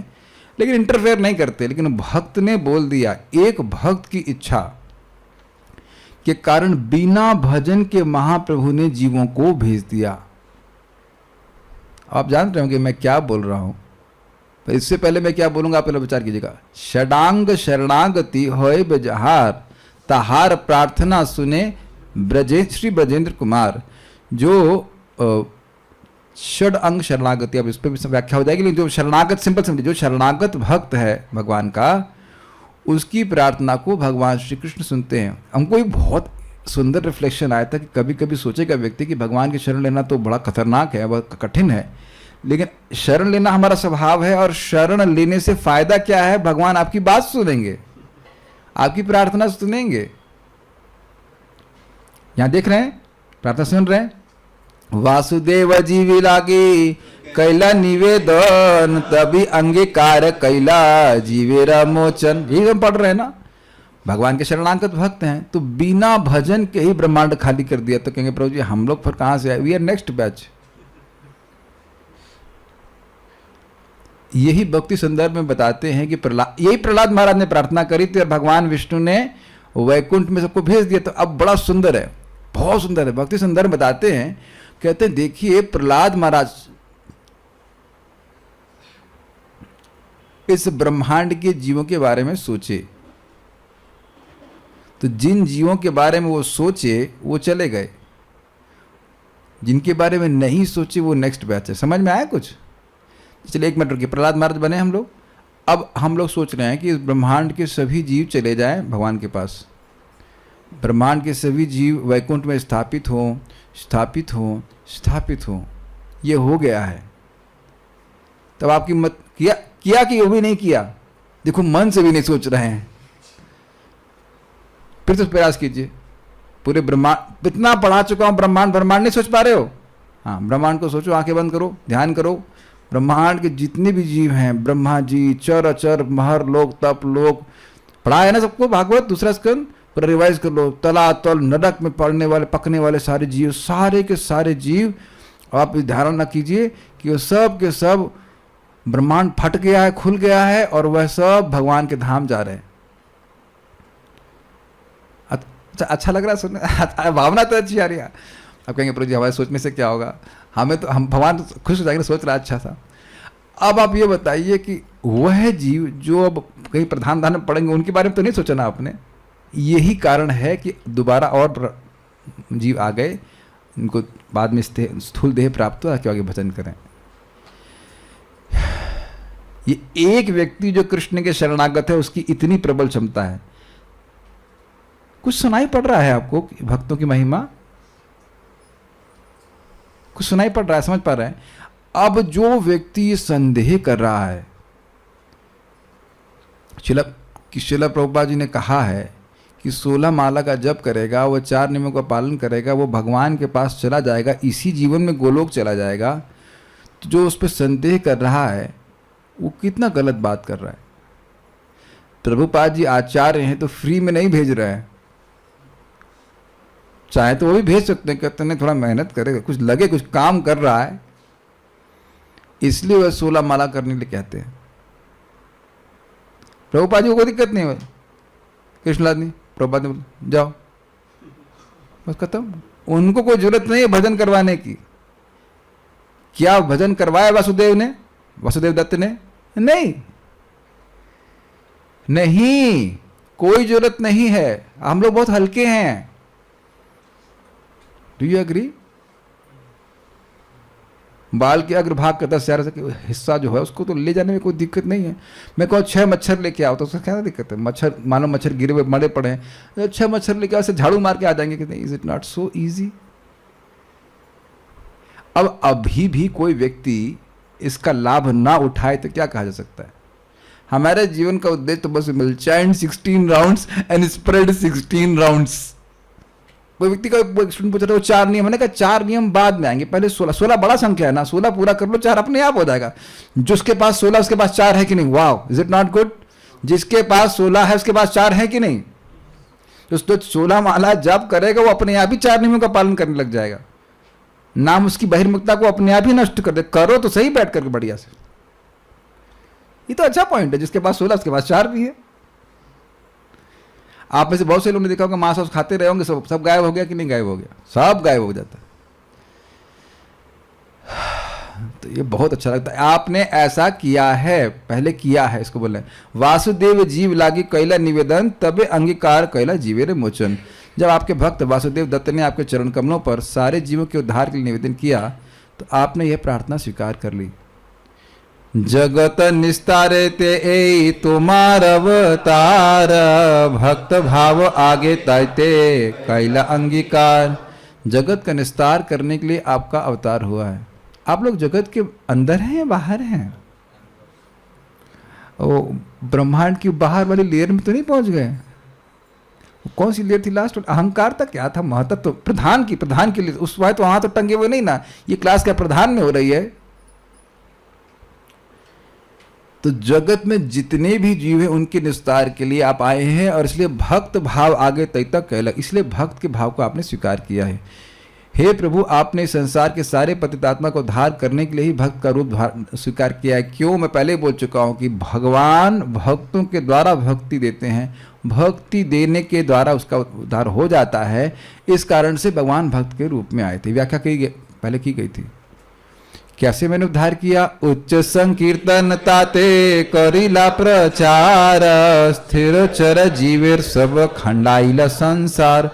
लेकिन इंटरफेयर नहीं करते, लेकिन भक्त ने बोल दिया, एक भक्त की इच्छा के कारण बिना भजन के महाप्रभु ने जीवों को भेज दिया। आप जानते होंगे मैं क्या बोल रहा हूं, पर इससे पहले मैं क्या बोलूंगा आप पहले विचार कीजिएगा। षडांग शरणागति होय बजहार, तहार प्रार्थना सुने श्री ब्रजेंद्र कुमार। जो षड अंग शरणागति, अब इस पर भी व्याख्या हो जाएगी, लेकिन जो शरणागत, सिंपल समझिए, जो शरणागत भक्त है भगवान का, उसकी प्रार्थना को भगवान श्री कृष्ण सुनते हैं। हमको ये बहुत सुंदर रिफ्लेक्शन आया था कि कभी कभी सोचेगा व्यक्ति कि भगवान की शरण लेना तो बड़ा खतरनाक है, बहुत कठिन है, लेकिन शरण लेना हमारा स्वभाव है, और शरण लेने से फायदा क्या है? भगवान आपकी बात सुनेंगे, आपकी प्रार्थना सुनेंगे। यहां देख रहे हैं, प्रार्थना सुन रहे हैं। वासुदेव जीवी लागे कैला निवेदन, तभी अंगीकार कैला जीवेरा मोचन। यही हम पढ़ रहे हैं ना। भगवान के शरणागत भक्त हैं, तो बिना भजन के ही ब्रह्मांड खाली कर दिया, तो कहेंगे प्रभु जी हम लोग फिर कहां से आए? We are next batch. यही भक्ति संदर्भ में बताते हैं कि यही प्रहलाद महाराज ने प्रार्थना करी थी और भगवान विष्णु ने वैकुंठ में सबको भेज दिया। तो अब बड़ा सुंदर है, बहुत सुंदर है। भक्ति संदर्भ बताते हैं, कहते हैं देखिए प्रहलाद महाराज इस ब्रह्मांड के जीवों के बारे में सोचे, तो जिन जीवों के बारे में वो सोचे वो चले गए, जिनके बारे में नहीं सोचे वो नेक्स्ट बैच है। समझ में आया कुछ? चलिए एक मिनट रुकिए। प्रहलाद महाराज बने हम लोग, अब हम लोग सोच रहे हैं कि इस ब्रह्मांड के सभी जीव चले जाएं भगवान के पास, ब्रह्मांड के सभी जीव वैकुंठ में स्थापित हो, स्थापित हो, स्थापित हो। ये हो गया है। तब आपकी मत किया कि वो भी नहीं किया? देखो मन से भी नहीं सोच रहे हैं। फिर तो प्रयास कीजिए। पूरे ब्रह्मांड, इतना पढ़ा चुका हूं, ब्रह्मांड नहीं सोच पा रहे हो? हाँ, ब्रह्मांड को सोचो, आंखें बंद करो, ध्यान करो। ब्रह्मांड के जितने भी जीव हैं, ब्रह्मा जी, चर अचर, महर लोक, तप लोक, पढ़ा है ना सबको भागवत दूसरा स्कंद, पर रिवाइज कर लो। तलातल नरक में पड़ने वाले, पकने वाले सारे जीव, सारे के सारे जीव, आप धारणा न कीजिए कि वो सब के सब ब्रह्मांड फट गया है, खुल गया है, और वह सब भगवान के धाम जा रहे हैं। अच्छा लग रहा है सुनने, भावना तो अच्छी आ रही है। अब कहेंगे प्रभु जी हमारे सोचने से क्या होगा? हमें तो, हम भगवान तो खुश हो जाएंगे, सोच रहा अच्छा था। अब आप ये बताइए कि वह जीव जो अब कहीं प्रधान धान में पड़ेंगे, उनके बारे में तो नहीं सोचा ना आपने? यही कारण है कि दोबारा और जीव आ गए, उनको बाद में स्थूल देह प्राप्त हुआ कि आगे भजन करें। ये एक व्यक्ति जो कृष्ण के शरणागत है, उसकी इतनी प्रबल क्षमता है। कुछ सुनाई पड़ रहा है आपको भक्तों की महिमा? कुछ सुनाई पड़ रहा है, समझ पा रहे हैं? अब जो व्यक्ति संदेह कर रहा है, शिला प्रभुपाद जी ने कहा है कि 16 माला का जप करेगा, वो 4 नियमों का पालन करेगा, वो भगवान के पास चला जाएगा, इसी जीवन में गोलोक चला जाएगा। तो जो उस पर संदेह कर रहा है वो कितना गलत बात कर रहा है। प्रभुपाद जी आचार्य हैं तो फ्री में नहीं भेज रहे हैं। चाहे तो वो भी भेज सकते हैं, कहते हैं थोड़ा मेहनत करेगा, कुछ लगे, कुछ काम कर रहा है, इसलिए वह 16 माला करने के लिए कहते हैं। प्रभुपाद जी को कोई दिक्कत नहीं है, कृष्णलाल जी प्रभुपाद ने बोला जाओ, बस खत्म। उनको कोई जरूरत नहीं है भजन करवाने की। क्या भजन करवाया वासुदेव ने, वासुदेव दत्त ने? नहीं, नहीं, कोई जरूरत नहीं है। हम लोग बहुत हल्के हैं। Do you agree? बाल के अग्रभाग का 10,000 हिस्सा जो है उसको तो ले जाने में कोई दिक्कत नहीं है। मैं कहूँ 6 मच्छर लेके आओ तो उसका क्या दिक्कत है? मच्छर, मानो मच्छर गिरे हुए मरे पड़े हैं, 6 मच्छर लेके आओ, झाड़ू मार के आ जाएंगे कि नहीं? Is it not so easy? अब अभी भी कोई व्यक्ति इसका लाभ ना उठाए तो क्या कहा जा सकता है? हमारे जीवन का उद्देश्य तो बस मिल chant 16 rounds and spread 16 rounds. कोई व्यक्ति का स्टूडेंट पूछ रहा है 4 नियम, मैंने कहा 4 नियम बाद में आएंगे, पहले 16। 16 बड़ा संख्या है ना, 16 पूरा कर लो, 4 अपने आप हो जाएगा। जिसके पास 16 उसके पास 4 है कि नहीं? वाह, इज इट नॉट गुड? जिसके पास 16 है उसके पास 4 है कि नहीं? तो 16 माला जब करेगा वो अपने आप ही 4 नियमों का पालन करने लग जाएगा। नाम उसकी बहिर्मुखता को अपने आप ही नष्ट कर दे। करो तो सही बैठ करके बढ़िया से। ये तो अच्छा पॉइंट है, जिसके पास 16 उसके पास 4 भी है। आप में से बहुत से लोगों ने देखा होगा मांस खाते रहे होंगे, सब गायब हो गया कि नहीं गायब हो गया? सब गायब हो जाता है। तो ये बहुत अच्छा लगता है, आपने ऐसा किया है, पहले किया है, इसको बोल रहे हैं। वासुदेव जीव लागी कैला निवेदन, तबे अंगीकार कैला जीवे रे मोचन। जब आपके भक्त वासुदेव दत्त ने आपके चरण कमलों पर सारे जीवों के उद्धार के लिए निवेदन किया तो आपने यह प्रार्थना स्वीकार कर ली। जगत निस्तारे ते ए तुम्हार अवतार, भक्त भाव आगे तैते कैला अंगीकार। जगत का निस्तार करने के लिए आपका अवतार हुआ है। आप लोग जगत के अंदर हैं या बाहर हैं? ओ ब्रह्मांड की बाहर वाली लेयर में तो नहीं पहुंच गए? कौन सी लेयर थी लास्ट? अहंकार तक क्या था? महत्व तो प्रधान की लेयर, उस वहां तो वहां तो टंगे हुए नहीं ना। ये क्लास क्या प्रधान में हो रही है? तो जगत में जितने भी जीव हैं उनके निस्तार के लिए आप आए हैं, और इसलिए भक्त भाव आगे तय तक कहला, इसलिए भक्त के भाव को आपने स्वीकार किया है। हे प्रभु, आपने संसार के सारे पतितात्मा को उद्धार करने के लिए ही भक्त का रूप स्वीकार किया है। क्यों? मैं पहले बोल चुका हूं कि भगवान भक्तों के द्वारा भक्ति देते हैं, भक्ति देने के द्वारा उसका उद्धार हो जाता है। इस कारण से भगवान भक्त के रूप में आए थे। व्याख्या पहले की गई थी। कैसे मैंने उद्धार किया? उच्च संकीर्तन ताते करिला प्रचार, स्थिर चर जीवेर सब खंडाइला संसार।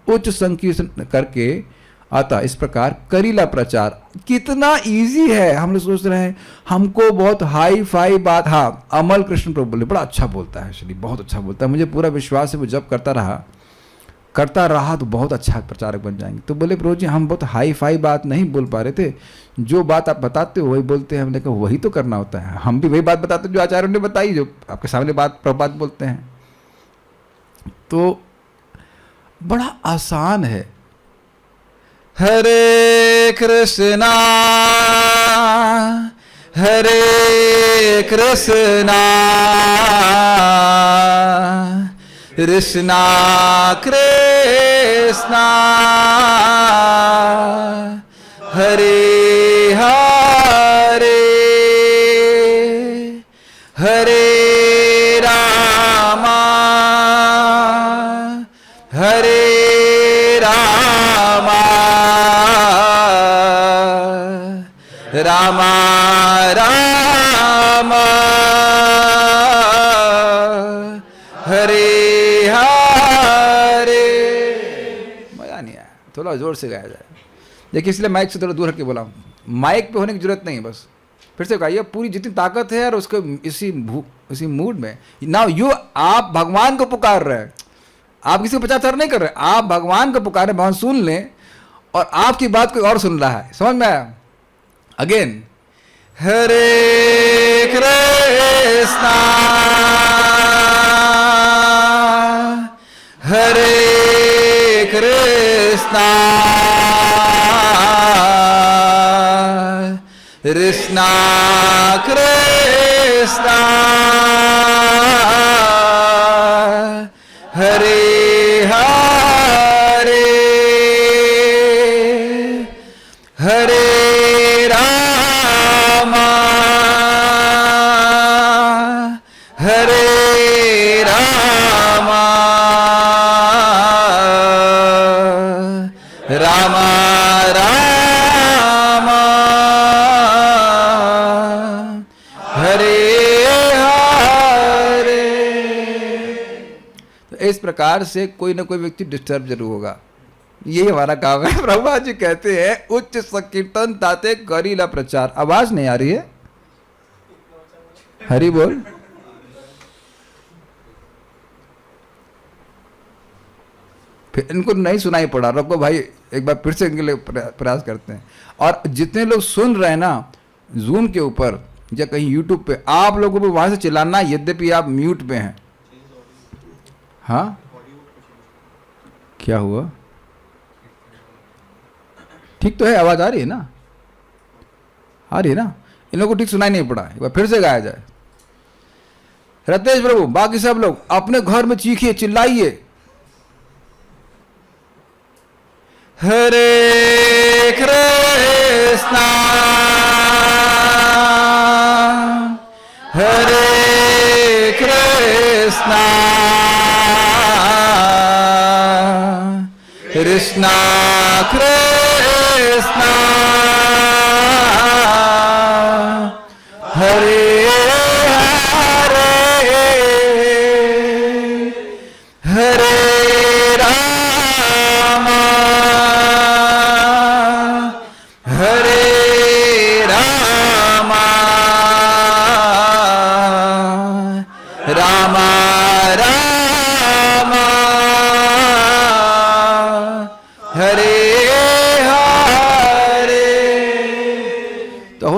उच्च संकीर्तन करके आता इस प्रकार करिला प्रचार। कितना इजी है। हम लोग सोच रहे हैं हमको बहुत हाई फाई बात। हाँ, अमल कृष्ण प्रभु बोले बड़ा अच्छा बोलता है, श्री बहुत अच्छा बोलता है, मुझे पूरा विश्वास है वो जब करता रहा तो बहुत अच्छा प्रचारक बन जाएंगे। तो बोले प्रभु जी हम बहुत हाई फाई बात नहीं बोल पा रहे थे, जो बात आप बताते हो वही बोलते हैं। हमने कहा वही तो करना होता है, हम भी वही बात बताते हैं जो आचार्यों ने बताई, जो आपके सामने बात बोलते हैं। तो बड़ा आसान है। हरे कृष्णा हरे कृष्णा कृष्णा कृष्णा हरे हरे हरे रामा हरे रामा रामा रामा हरे हरे। मजा नहीं आया, थोड़ा जोर से गाया जाए। देखिए इसलिए माइक से थोड़ा दूर हटके बोला। माइक पे होने की जरूरत नहीं है, बस फिर से गाइए पूरी जितनी ताकत है और उसको इसी मूड में। नाउ आप भगवान को पुकार रहे हैं, आप किसी को प्रचार नहीं कर रहे, आप भगवान को पुकार रहे, भगवान सुन लें और आपकी बात कोई और सुन रहा है। समझ में आया? अगेन हरे कृष्णा हरे कृष्णा कृष्णा कृष्णा हरे हरे हरे रामा रामा रामा हरे हरे। तो इस प्रकार से कोई ना कोई व्यक्ति डिस्टर्ब जरूर होगा, यही हमारा काम है। प्रभुपाद जी कहते हैं उच्च संकीर्तन ताते करीला प्रचार। आवाज नहीं आ रही है, हरि बोल। फिर इनको नहीं सुनाई पड़ा, रुको भाई एक बार फिर से इनके लिए प्रयास करते हैं। और जितने लोग सुन रहे हैं ना जूम के ऊपर या कहीं यूट्यूब पे, आप लोगों को वहां से चिल्लाना, यद्यपि आप म्यूट पे हैं। हाँ क्या हुआ? ठीक तो है, आवाज आ रही है ना? आ रही है ना? इन लोगों को ठीक सुनाई नहीं पड़ा, एक बार फिर से गाया जाए। रतेश प्रभु, बाकी सब लोग अपने घर में चीखिए, चिल्लाइए। हरे कृष्णा हरे कृष्णा कृष्णा कृष्णा हरे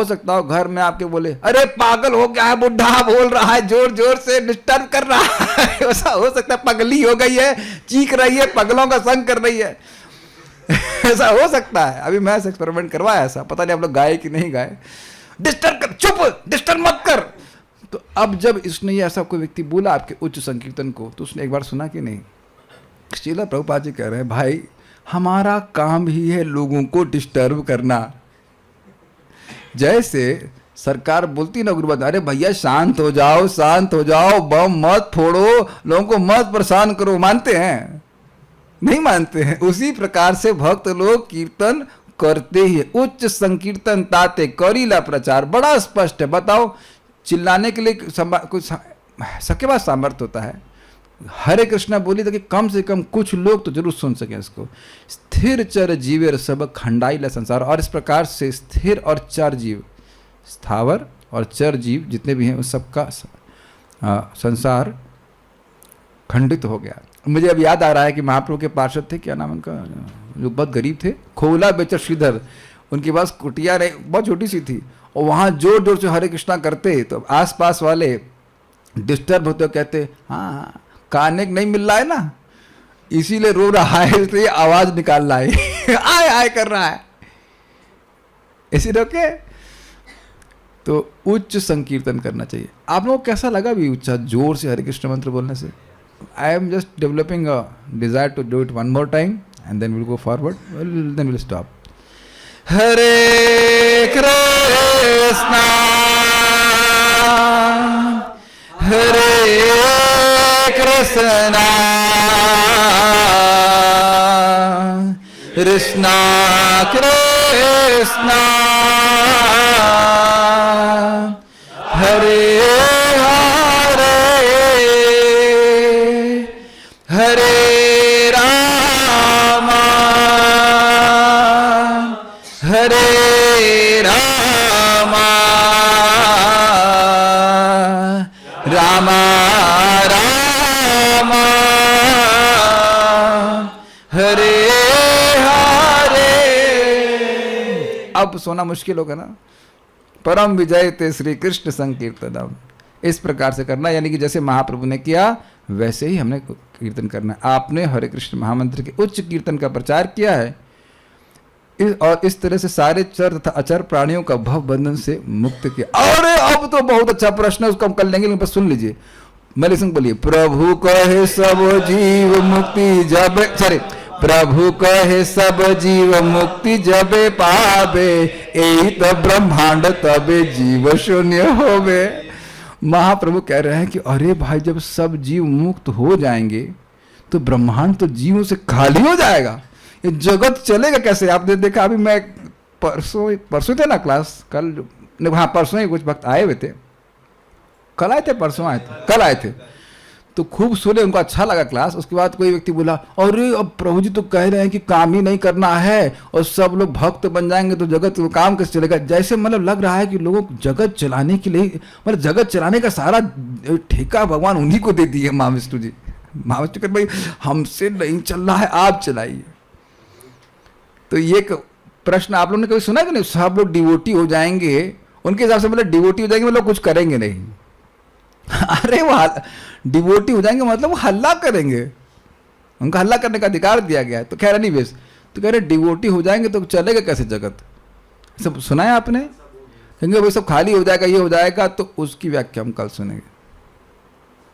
सकता हो घर में आपके बोले, अरे पागल हो गया है, बुढ़ा बोल रहा है, जोर जोर से डिस्टर्ब कर रहा है। ऐसा हो सकता है पगली हो गई है, चीख रही है, पगलों का संग कर रही है। ऐसा हो सकता है। अभी मैं एक्सपेरिमेंट करवाया ऐसा, पता नहीं आप लोग गाए कि नहीं गाए। डिस्टर्ब कर, चुप, डिस्टर्ब मत कर। तो अब जब इसने ये ऐसा कोई व्यक्ति बोला आपके उच्च संकीर्तन को, तो उसने एक बार सुना कि नहीं? श्रील प्रभुपाद जी कह रहे हैं, भाई हमारा काम ही है लोगों को डिस्टर्ब करना। जैसे सरकार बोलती ना गुरुबाद, अरे भैया शांत हो जाओ, शांत हो जाओ, बम मत फोड़ो, लोगों को मत परेशान करो, मानते हैं? नहीं मानते हैं। उसी प्रकार से भक्त लोग कीर्तन करते ही है। उच्च संकीर्तन ताते करीला प्रचार, बड़ा स्पष्ट है। बताओ, चिल्लाने के लिए कुछ सबके पास सामर्थ्य होता है। हरे कृष्णा बोली तो कि कम से कम कुछ लोग तो जरूर सुन सकें इसको। स्थिर चर जीवेर सब खंडाइला संसार। और इस प्रकार से स्थिर और चर जीव, स्थावर और चर जीव जितने भी हैं उस सबका संसार खंडित हो गया। मुझे अब याद आ रहा है कि महाप्रभु के पार्षद थे, क्या नाम उनका, जो बहुत गरीब थे, खोला बेचर श्रीधर। उनके पास कुटिया बहुत छोटी सी थी, और वहाँ जोर जोर से हरे कृष्णा करते, तो आसपास वाले डिस्टर्ब होते, कहते हाँ खाने नहीं मिल रहा है ना, इसीलिए रो रहा है, इसलिए आवाज निकाल रहा है। आय आय कर रहा है, ऐसे रोके। तो उच्च संकीर्तन करना चाहिए। आप लोगों को कैसा लगा भी उच्च जोर से हरे कृष्ण मंत्र बोलने से? I am just developing a desire to do it one more time and then will go forward, then will stop. Hare Krishna Hare Krishna Krishna Krishna Hare Hare Hare Rama Hare Rama Rama Rama Hare Hare. अब सोना मुश्किल होगा ना। परम विजय ते श्री कृष्ण संकीर्तनम, इस प्रकार से करना, यानी कि जैसे महाप्रभु ने किया वैसे ही हमने कीर्तन करना है। आपने हरे कृष्ण महामंत्र के उच्च कीर्तन का प्रचार किया है, और इस तरह से सारे चर तथा अचर प्राणियों का भव बंधन से मुक्त किया। अरे अब तो बहुत अच्छा प्रश्न है, उसको हम कर लेंगे, लेकिन बस सुन लीजिए। मेरे संग बोलिए, प्रभु कहे सब जीव मुक्ति जब, सॉरी, प्रभु कहे सब जीव मुक्ति जबे पावे, यही तो ब्रह्मांड तबे जीव शून्य होवे। महाप्रभु कह रहे हैं कि अरे भाई जब सब जीव मुक्त हो जाएंगे तो ब्रह्मांड तो जीवों से खाली हो जाएगा, ये जगत चलेगा कैसे। आपने देखा अभी मैं परसों थे ना क्लास, कल हाँ परसों ही कुछ वक्त आए हुए थे, कल आए थे परसों आए थे, कल आए थे, तो खूब सुने, उनको अच्छा लगा क्लास। उसके बाद कोई व्यक्ति बोला अरे अब प्रभु जी तो कह रहे हैं कि काम ही नहीं करना है और सब लोग भक्त बन जाएंगे तो जगत काम कैसे चलेगा। जैसे मतलब लग रहा है कि लोगों को जगत चलाने के लिए, मतलब जगत चलाने का सारा ठेका भगवान उन्हीं को दे दिए महाविष्णु जी। महाविष्णु कहते भाई हमसे नहीं चल रहा है, आप चलाइए। तो ये प्रश्न आप लोगों ने कभी सुना कि नहीं, सब लोग डिवोटी हो जाएंगे, उनके हिसाब से मतलब डिवोटी हो जाएंगे मतलब कुछ करेंगे नहीं। अरे वो डिवोटी हो जाएंगे मतलब वो हल्ला करेंगे, उनका हल्ला करने का अधिकार दिया गया है। तो कह रहे नहीं बेस, तो कह रहे डिवोटी हो जाएंगे तो चलेगा कैसे जगत। सब सुना है आपने, कहेंगे भाई सब खाली हो जाएगा, ये हो जाएगा। तो उसकी व्याख्या हम कल सुनेंगे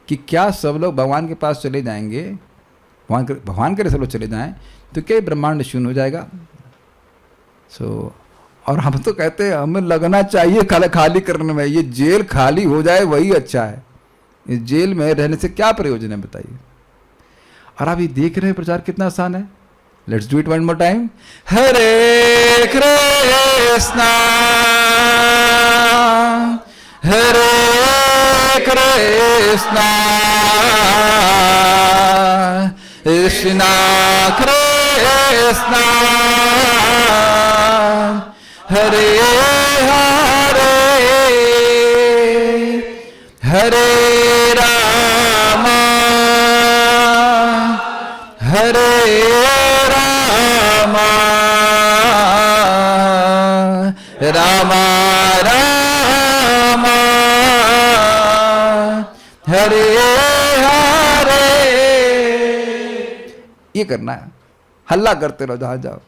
कि क्या सब लोग भगवान के पास चले जाएंगे, भगवान के सब लोग चले जाएं तो क्या ब्रह्मांड शून्य हो जाएगा। और हम तो कहते हैं हमें लगना चाहिए खाली करने में, ये जेल खाली हो जाए वही अच्छा है, इस जेल में रहने से क्या प्रयोजन है बताइए। और आप ये देख रहे हैं प्रचार कितना आसान है। Let's do it one more time. Hare Krishna Hare Krishna Krishna Krishna Hare Hare Hare Rama Hare Rama Rama Rama Hare Hare. ये करना है, हल्ला करते रहो जहाँ जाओ।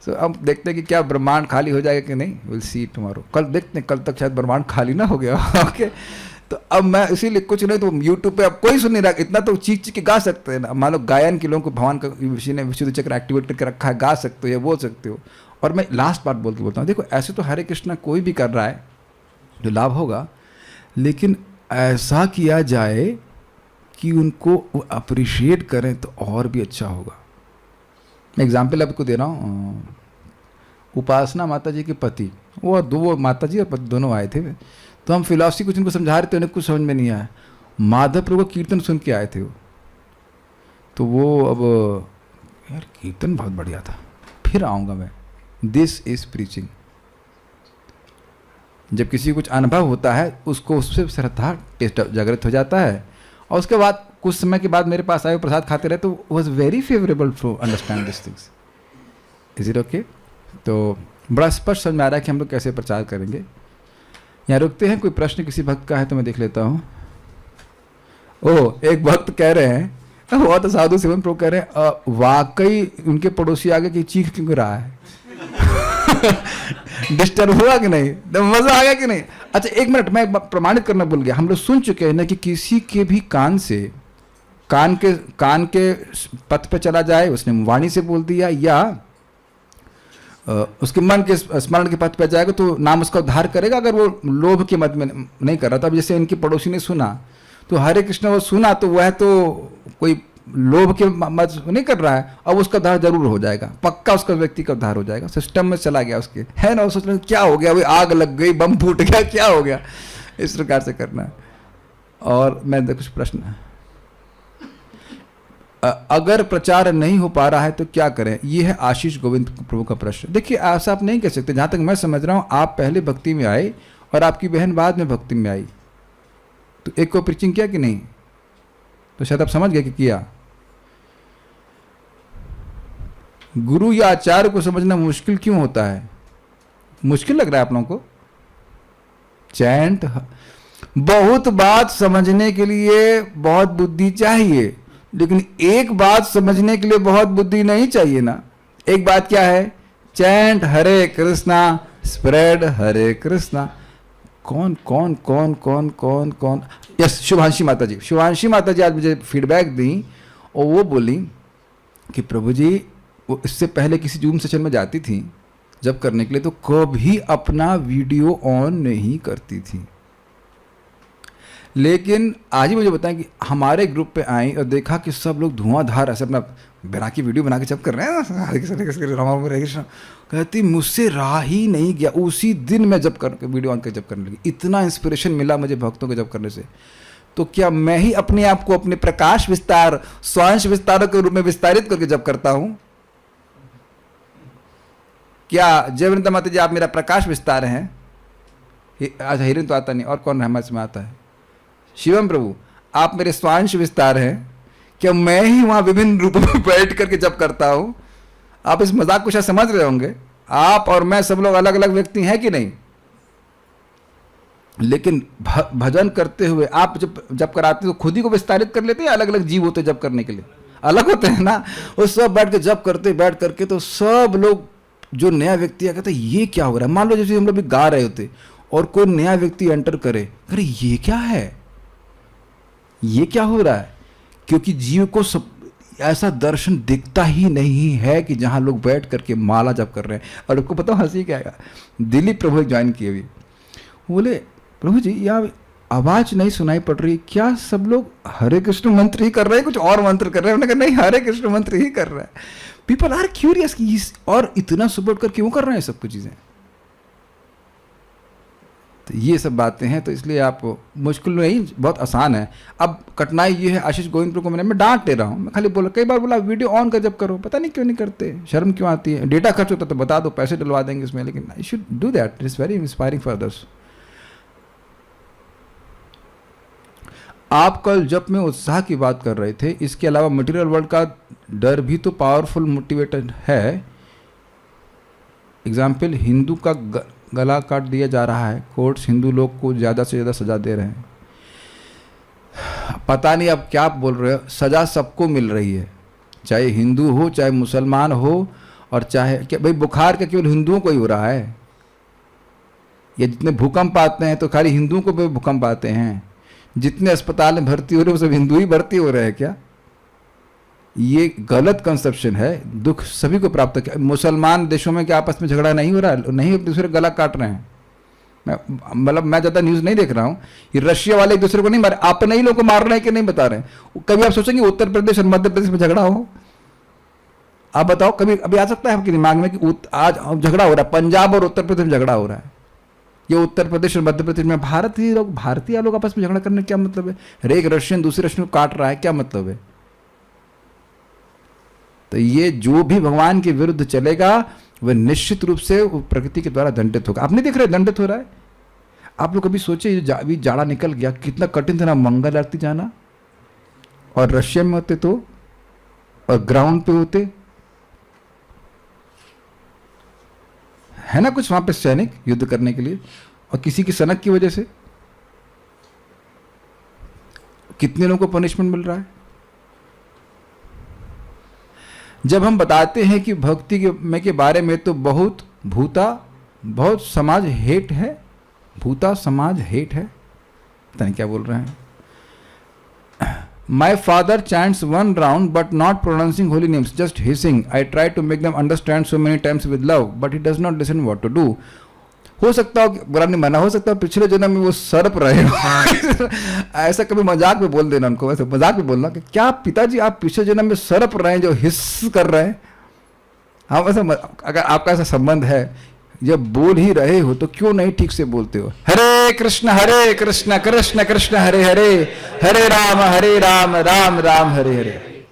अब देखते हैं कि क्या ब्रह्मांड खाली हो जाएगा कि नहीं। विल सी टुमारो, कल देखते हैं, कल तक शायद ब्रह्मांड खाली ना हो गया। ओके तो अब मैं इसीलिए कुछ नहीं तो यूट्यूब पे अब कोई सुन नहीं रहा, इतना तो चीख के गा सकते हैं ना। मान लो गायन के लोगों को भगवान का विषय ने विशुद्ध चक्र एक्टिवेट करके रखा है, गा सकते हो या बोल सकते हो। और मैं लास्ट बात बोल के बोलता हूँ, देखो ऐसे तो हरे कृष्णा कोई भी कर रहा है जो लाभ होगा, लेकिन ऐसा किया जाए कि उनको अप्रिशिएट करें तो और भी अच्छा होगा। मैं एग्जाम्पल आपको दे रहा हूँ, उपासना माता जी के पति, वो दो माता जी और पति दोनों आए थे, तो हम फिलॉसफी कुछ उनको समझा रहे थे, उन्हें कुछ समझ में नहीं आया। माधव प्रभु कीर्तन सुन के आए थे वो, तो वो अब यार कीर्तन बहुत बढ़िया था, फिर आऊँगा मैं। This is preaching. जब किसी को कुछ अनुभव होता है उसको उससे श्रद्धा टेस्ट जागृत हो जाता है, और उसके बाद कुछ समय के बाद मेरे पास आए प्रसाद खाते रहे, तो was very favourable to understand this things. Is it okay? तो बड़ा स्पष्ट समझ में आ रहा है कि हम लोग कैसे प्रचार करेंगे। यहाँ रुकते हैं, कोई प्रश्न किसी भक्त का है तो मैं देख लेता हूँ। ओह, एक भक्त कह रहे हैं, बहुत साधु सेवन प्रभु कह रहे हैं, वाकई उनके पड़ोसी आगे की चीख क्यों रहा है। डिस्टर्ब हुआ कि नहीं, मजा आ गया कि नहीं। अच्छा एक मिनट, मैं प्रमाणित करना भूल गया। हम लोग सुन चुके हैं ना कि किसी के भी कान से कान के पथ पे चला जाए, उसने वाणी से बोल दिया, या उसके मन के स्मरण के पथ पे जाएगा तो नाम उसका उद्धार करेगा, अगर वो लोभ के मत में नहीं कर रहा था। अब जैसे इनके पड़ोसी ने सुना तो हरे कृष्ण वो सुना, तो वह तो कोई लोभ के मत नहीं कर रहा है, अब उसका उद्धार जरूर हो जाएगा, पक्का उसका व्यक्ति का उद्धार हो जाएगा। सिस्टम में चला गया उसके, है ना। वो सोच रहे क्या हो गया, भाई आग लग गई, बम फूट गया, क्या हो गया, इस प्रकार से करना। और मैं कुछ प्रश्न, अगर प्रचार नहीं हो पा रहा है तो क्या करें, ये है आशीष गोविंद प्रभु का प्रश्न। देखिए ऐसा आप नहीं कह सकते, जहाँ तक मैं समझ रहा हूँ आप पहले भक्ति में आए और आपकी बहन बाद में भक्ति में आई, तो एक को प्रीचिंग किया कि नहीं, तो शायद आप समझ गए कि किया। गुरु या आचार्य को समझना मुश्किल क्यों होता है, मुश्किल लग रहा है आप लोगों को। चैंट, बहुत बात समझने के लिए बहुत बुद्धि चाहिए, लेकिन एक बात समझने के लिए बहुत बुद्धि नहीं चाहिए ना। एक बात क्या है, चैंट हरे कृष्णा, स्प्रेड हरे कृष्णा। कौन कौन कौन कौन कौन कौन यस, शुभांशी माता जी, शुभांशी माता जी आज मुझे फीडबैक दी और वो बोली कि प्रभु जी वो इससे पहले किसी जूम सेशन में जाती थी जब करने के लिए, तो कभी अपना वीडियो ऑन नहीं करती थी। लेकिन आज ही मुझे बताएं कि हमारे ग्रुप पे आई और देखा कि सब लोग धुआंधार ऐसे अपना बना के वीडियो बना के जब कर रहे हैं ना, हरे कृष्ण हरे कृष्ण राम राम हरे कृष्ण, कहती मुझसे रहा ही नहीं गया। उसी दिन मैं जब कर वीडियो ऑन कर जब करने लगी, इतना इंस्पिरेशन मिला मुझे भक्तों के जब करने से। तो क्या मैं ही अपने आप को अपने प्रकाश विस्तार स्वांश विस्तारों के रूप में विस्तारित करके जब करता हूं? क्या जय वृंदा माता जी आप मेरा प्रकाश विस्तार हैं? अच्छा हिरण तो आता नहीं, और कौन हमारे में आता है? शिवम प्रभु आप मेरे स्वांश विस्तार हैं। क्या मैं ही वहां विभिन्न रूपों में बैठ करके जब करता हूं? आप इस मजाक को शायद समझ रहे होंगे, आप और मैं सब लोग अलग अलग व्यक्ति हैं कि नहीं, लेकिन भजन करते हुए आप जब कराते तो खुद ही को विस्तारित कर लेते हैं, अलग अलग जीव होते जब करने के लिए अलग होते हैं ना। वो सब बैठ के जब करते बैठ करके तो सब लोग जो नया व्यक्ति आ कहते ये क्या हो रहा है। मान लो जैसे हम लोग भी गा रहे होते और कोई नया व्यक्ति एंटर करे, अरे ये क्या है, ये क्या हो रहा है, क्योंकि जीव को सब ऐसा दर्शन दिखता ही नहीं है कि जहां लोग बैठ करके माला जप कर रहे हैं। और आपको पता हंसी क्या आएगा, दिलीप प्रभु एक ज्वाइन किए हुए, बोले प्रभु जी यहाँ आवाज नहीं सुनाई पड़ रही, क्या सब लोग हरे कृष्ण मंत्र ही कर रहे हैं, कुछ और मंत्र कर रहे हैं? उन्होंने कहा नहीं हरे कृष्ण मंत्र ही कर रहा है। पीपल आर क्यूरियस कि और इतना सुपर कर क्यों कर रहे हैं सब कुछ चीजें। तो ये सब बातें हैं, तो इसलिए आप मुश्किल नहीं, बहुत आसान है। अब कठिनाई ये है, आशीष गोविंदपुर को मैं डांट ले रहा हूँ, मैं खाली बोला कई बार बोला वीडियो ऑन कर जब करो, पता नहीं क्यों नहीं करते, शर्म क्यों आती है। डेटा खर्च होता तो बता दो, पैसे डलवा देंगे इसमें, लेकिन I should do that, it is very inspiring for others. आप कल जब में उत्साह की बात कर रहे थे, इसके अलावा मटेरियल वर्ल्ड का डर भी तो पावरफुल मोटिवेटर है। एग्जाम्पल, हिंदू का गला काट दिया जा रहा है, कोर्ट्स हिंदू लोग को ज़्यादा से ज़्यादा सजा दे रहे हैं। पता नहीं अब क्या आप बोल रहे हो, सजा सबको मिल रही है, चाहे हिंदू हो चाहे मुसलमान हो, और चाहे क्या भाई बुखार का केवल हिंदुओं को ही हो रहा है? ये जितने भूकंप आते हैं तो खाली हिंदुओं को भी भूकंप आते हैं? जितने अस्पताल में भर्ती हो रहे हैं वो सब हिंदू ही भर्ती हो रहे हैं क्या? ये गलत कंसेप्शन है, दुख सभी को प्राप्त है। मुसलमान देशों में क्या आपस में झगड़ा नहीं हो रहा है? नहीं, एक दूसरे गला काट रहे हैं। मैं ज़्यादा न्यूज़ नहीं देख रहा हूँ, ये रशिया वाले एक दूसरे को नहीं मारे, अपने ही लोग को मार रहे हैं कि नहीं बता रहे हैं। कभी आप सोचेंगे उत्तर प्रदेश और मध्य प्रदेश में झगड़ा हो? आप बताओ, कभी अभी आ सकता है आपके दिमाग में कि आज झगड़ा हो रहा है, पंजाब और उत्तर प्रदेश में झगड़ा हो रहा है, ये उत्तर प्रदेश और मध्य प्रदेश में भारतीय लोग आपस में झगड़ा करने क्या मतलब है? हर एक रशियन दूसरे रशियन को काट रहा है, क्या मतलब है? तो ये जो भी भगवान के विरुद्ध चलेगा वह निश्चित रूप से प्रकृति के द्वारा दंडित होगा। आप नहीं देख रहे दंडित हो रहा है? आप लोग कभी सोचे अभी जाड़ा निकल गया, कितना कठिन था ना मंगल आरती जाना, और रशिया में होते तो, और ग्राउंड पे होते, है ना कुछ वहां पे सैनिक युद्ध करने के लिए, और किसी की सनक की वजह से कितने लोगों को पनिशमेंट मिल रहा है। जब हम बताते हैं कि भक्ति के बारे में तो बहुत समाज हेट है, भूता समाज हेट है, पता नहीं क्या बोल रहे हैं। My father chants one round but not pronouncing holy names, just hissing. I try to make them understand so many times with love, but he does not listen what to do. हो सकता हो बुरा नहीं माना, हो सकता हो पिछले जन्म में वो सर्प रहे हो। ऐसा कभी मजाक में बोल देना उनको, वैसे मजाक में बोलना कि क्या पिताजी आप पिछले जन्म में सर्प रहे हैं जो हिस कर रहे हैं। हाँ वैसे अगर आपका ऐसा संबंध है, जब बोल ही रहे हो तो क्यों नहीं ठीक से बोलते हो? हरे कृष्ण कृष्ण कृष्ण हरे हरे, हरे राम राम राम हरे हरे।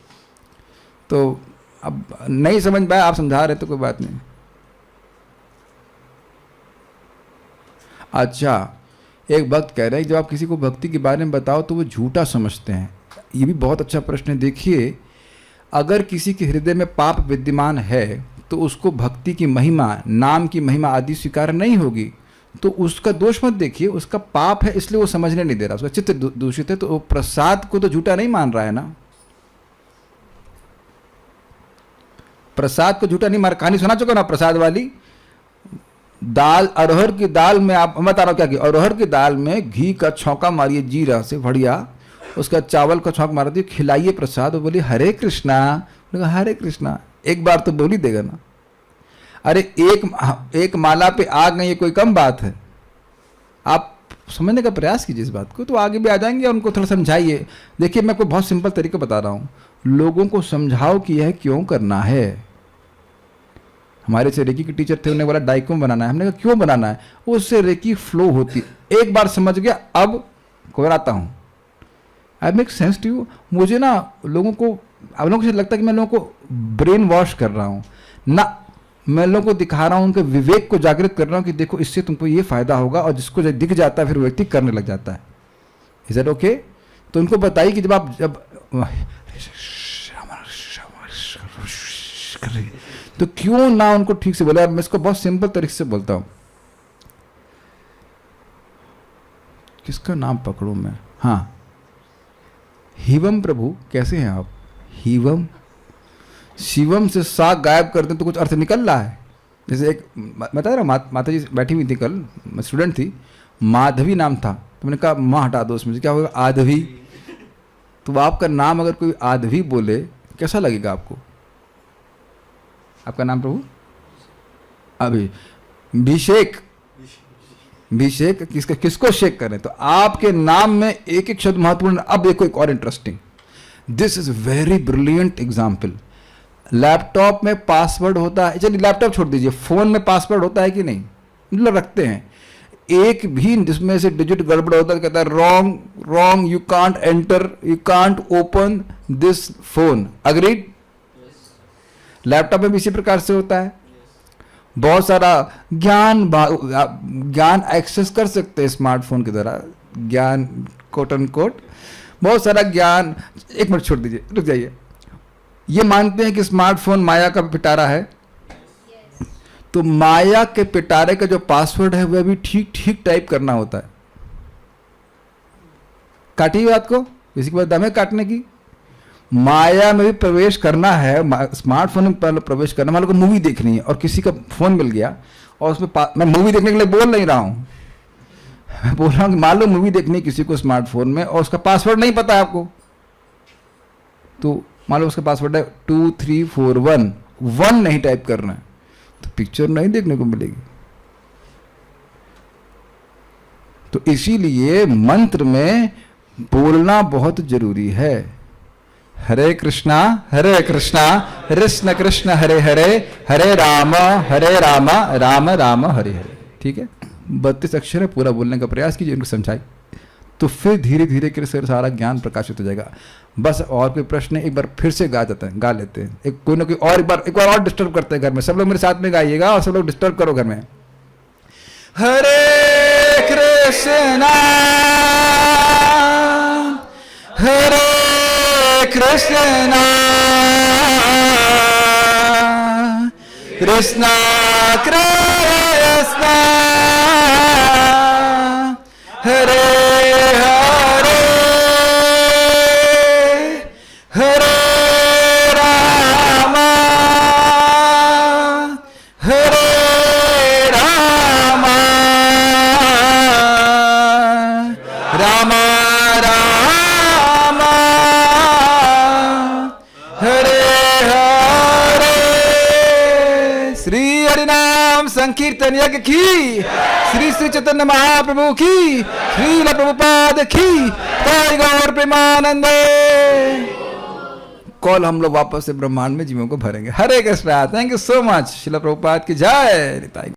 तो अब नहीं समझ पाया, आप समझा रहे तो कोई बात नहीं। अच्छा, एक भक्त कह रहे हैं जब आप किसी को भक्ति के बारे में बताओ तो वो झूठा समझते हैं। ये भी बहुत अच्छा प्रश्न है। देखिए, अगर किसी के हृदय में पाप विद्यमान है तो उसको भक्ति की महिमा, नाम की महिमा आदि स्वीकार नहीं होगी। तो उसका दोष मत देखिए, उसका पाप है इसलिए वो समझने नहीं दे रहा, उसका चित्त दूषित है, तो वो प्रसाद को तो झूठा नहीं मान रहा है ना। प्रसाद को झूठा नहीं मान, कहानी सुना चुका ना प्रसाद वाली, दाल अरहर की दाल में, आप मैं बता रहा हूँ क्या कि अरहर की दाल में घी का छौंका मारिए जीरा से बढ़िया, उसका चावल का छौंक मार दिए, खिलाइए प्रसाद, और बोलिए हरे कृष्णा, हरे कृष्णा, एक बार तो बोल ही देगा ना। अरे एक माला पे आग नहीं, ये कोई कम बात है। आप समझने का प्रयास कीजिए इस बात को, तो आगे भी आ जाएंगे। और उनको थोड़ा समझाइए। देखिए मैं आपको बहुत सिंपल तरीका बता रहा हूँ, लोगों को समझाओ कि यह क्यों करना है। हमारे से रेकी के टीचर थे, उन्हें बोला डाई क्यों बनाना है, हमने कहा क्यों बनाना है, उससे रेकी फ्लो होती। एक बार समझ गया, अब घबराता हूँ। I make sense to you. मुझे ना लोगों को, आप लोगों को लगता है कि मैं लोगों को ब्रेन वॉश कर रहा हूँ ना, मैं लोगों को दिखा रहा हूँ, उनके विवेक को जागृत कर रहा हूँ कि देखो इससे तुमको ये फायदा होगा, और जिसको जब दिख जाता है फिर वो व्यक्ति करने लग जाता है। Is that okay? तो उनको बताइए कि जब तो क्यों ना उनको ठीक से बोला। मैं इसको बहुत सिंपल तरीके से बोलता हूँ। किसका नाम पकड़ूं मैं? हाँ, हिवम प्रभु, कैसे हैं आप? हिवम, शिवम से सा गायब करते तो कुछ अर्थ निकल रहा है। जैसे एक बता रहा, माता जी बैठी हुई थी कल, स्टूडेंट थी, माधवी नाम था, तो मैंने कहा माँ हटा दो उसमें से, क्या होगा? आधवी। तो आपका नाम अगर कोई आधवी बोले कैसा लगेगा आपको? आपका नाम प्रभु अभिषेक, अभिषेक किसको शेक करें? तो आपके नाम में एक एक शब्द महत्वपूर्ण। अब देखो एक और interesting, this is very brilliant example. Laptop में पासवर्ड होता है, चलिए लैपटॉप छोड़ दीजिए, फोन में पासवर्ड होता है कि नहीं? मतलब रखते हैं। एक भी जिसमें से डिजिट गड़बड़ होता है, कहता है wrong wrong, you can't enter, you can't open this phone. Agreed? Laptop में भी इसी प्रकार से होता है। बहुत सारा ज्ञान एक्सेस कर सकते हैं स्मार्टफोन के द्वारा, ज्ञान कोट एंड कोट, बहुत सारा ज्ञान। एक मिनट छोड़ दीजिए, रुक जाइए। ये मानते हैं कि स्मार्टफोन माया का पिटारा है, तो माया के पिटारे का जो पासवर्ड है वह भी ठीक ठीक टाइप करना होता है। काटिए बात को, किसी के पास दम है काटने की? माया में भी प्रवेश करना है, स्मार्टफोन में प्रवेश करना। मान लो मूवी देखनी है और किसी का फोन मिल गया और उसमें मैं मूवी देखने के लिए बोल नहीं रहा हूं, मैं बोल रहा हूं कि मान लो मूवी देखनी है किसी को स्मार्टफोन में और उसका पासवर्ड नहीं पता है आपको, तो मान लो उसका पासवर्ड है 2341, 1 नहीं टाइप करना है, तो पिक्चर नहीं देखने को मिलेगी। तो इसीलिए मंत्र में बोलना बहुत जरूरी है। हरे कृष्णा कृष्ण कृष्ण हरे हरे, हरे राम राम राम हरे हरे। ठीक है, 32 अक्षर है, पूरा बोलने का प्रयास कीजिए, उनको समझाइए, तो फिर धीरे धीरे कर सारा ज्ञान प्रकाशित हो जाएगा। बस और कोई प्रश्न है? एक बार फिर से गा लेते हैं, एक कोई ना कोई और एक बार और डिस्टर्ब करते हैं घर में। सब लोग मेरे साथ में गाइएगा और सब लोग डिस्टर्ब करो घर में। हरे कृष्णा हरे कृष्णा कृष्णा कृष्णा हरे हरे हरे राम हरे राम राम राम हरे हरे। श्री हरिनाम संकीर्तन यज्ञ की, श्री श्री चैतन्य महाप्रभु की, श्रील प्रभुपाद की, जय गौर प्रेमानंद। कल हम लोग वापस से ब्रह्मांड में जीवों को भरेंगे। Hare Krishna. Thank you so much. Srila Prabhupada की जय।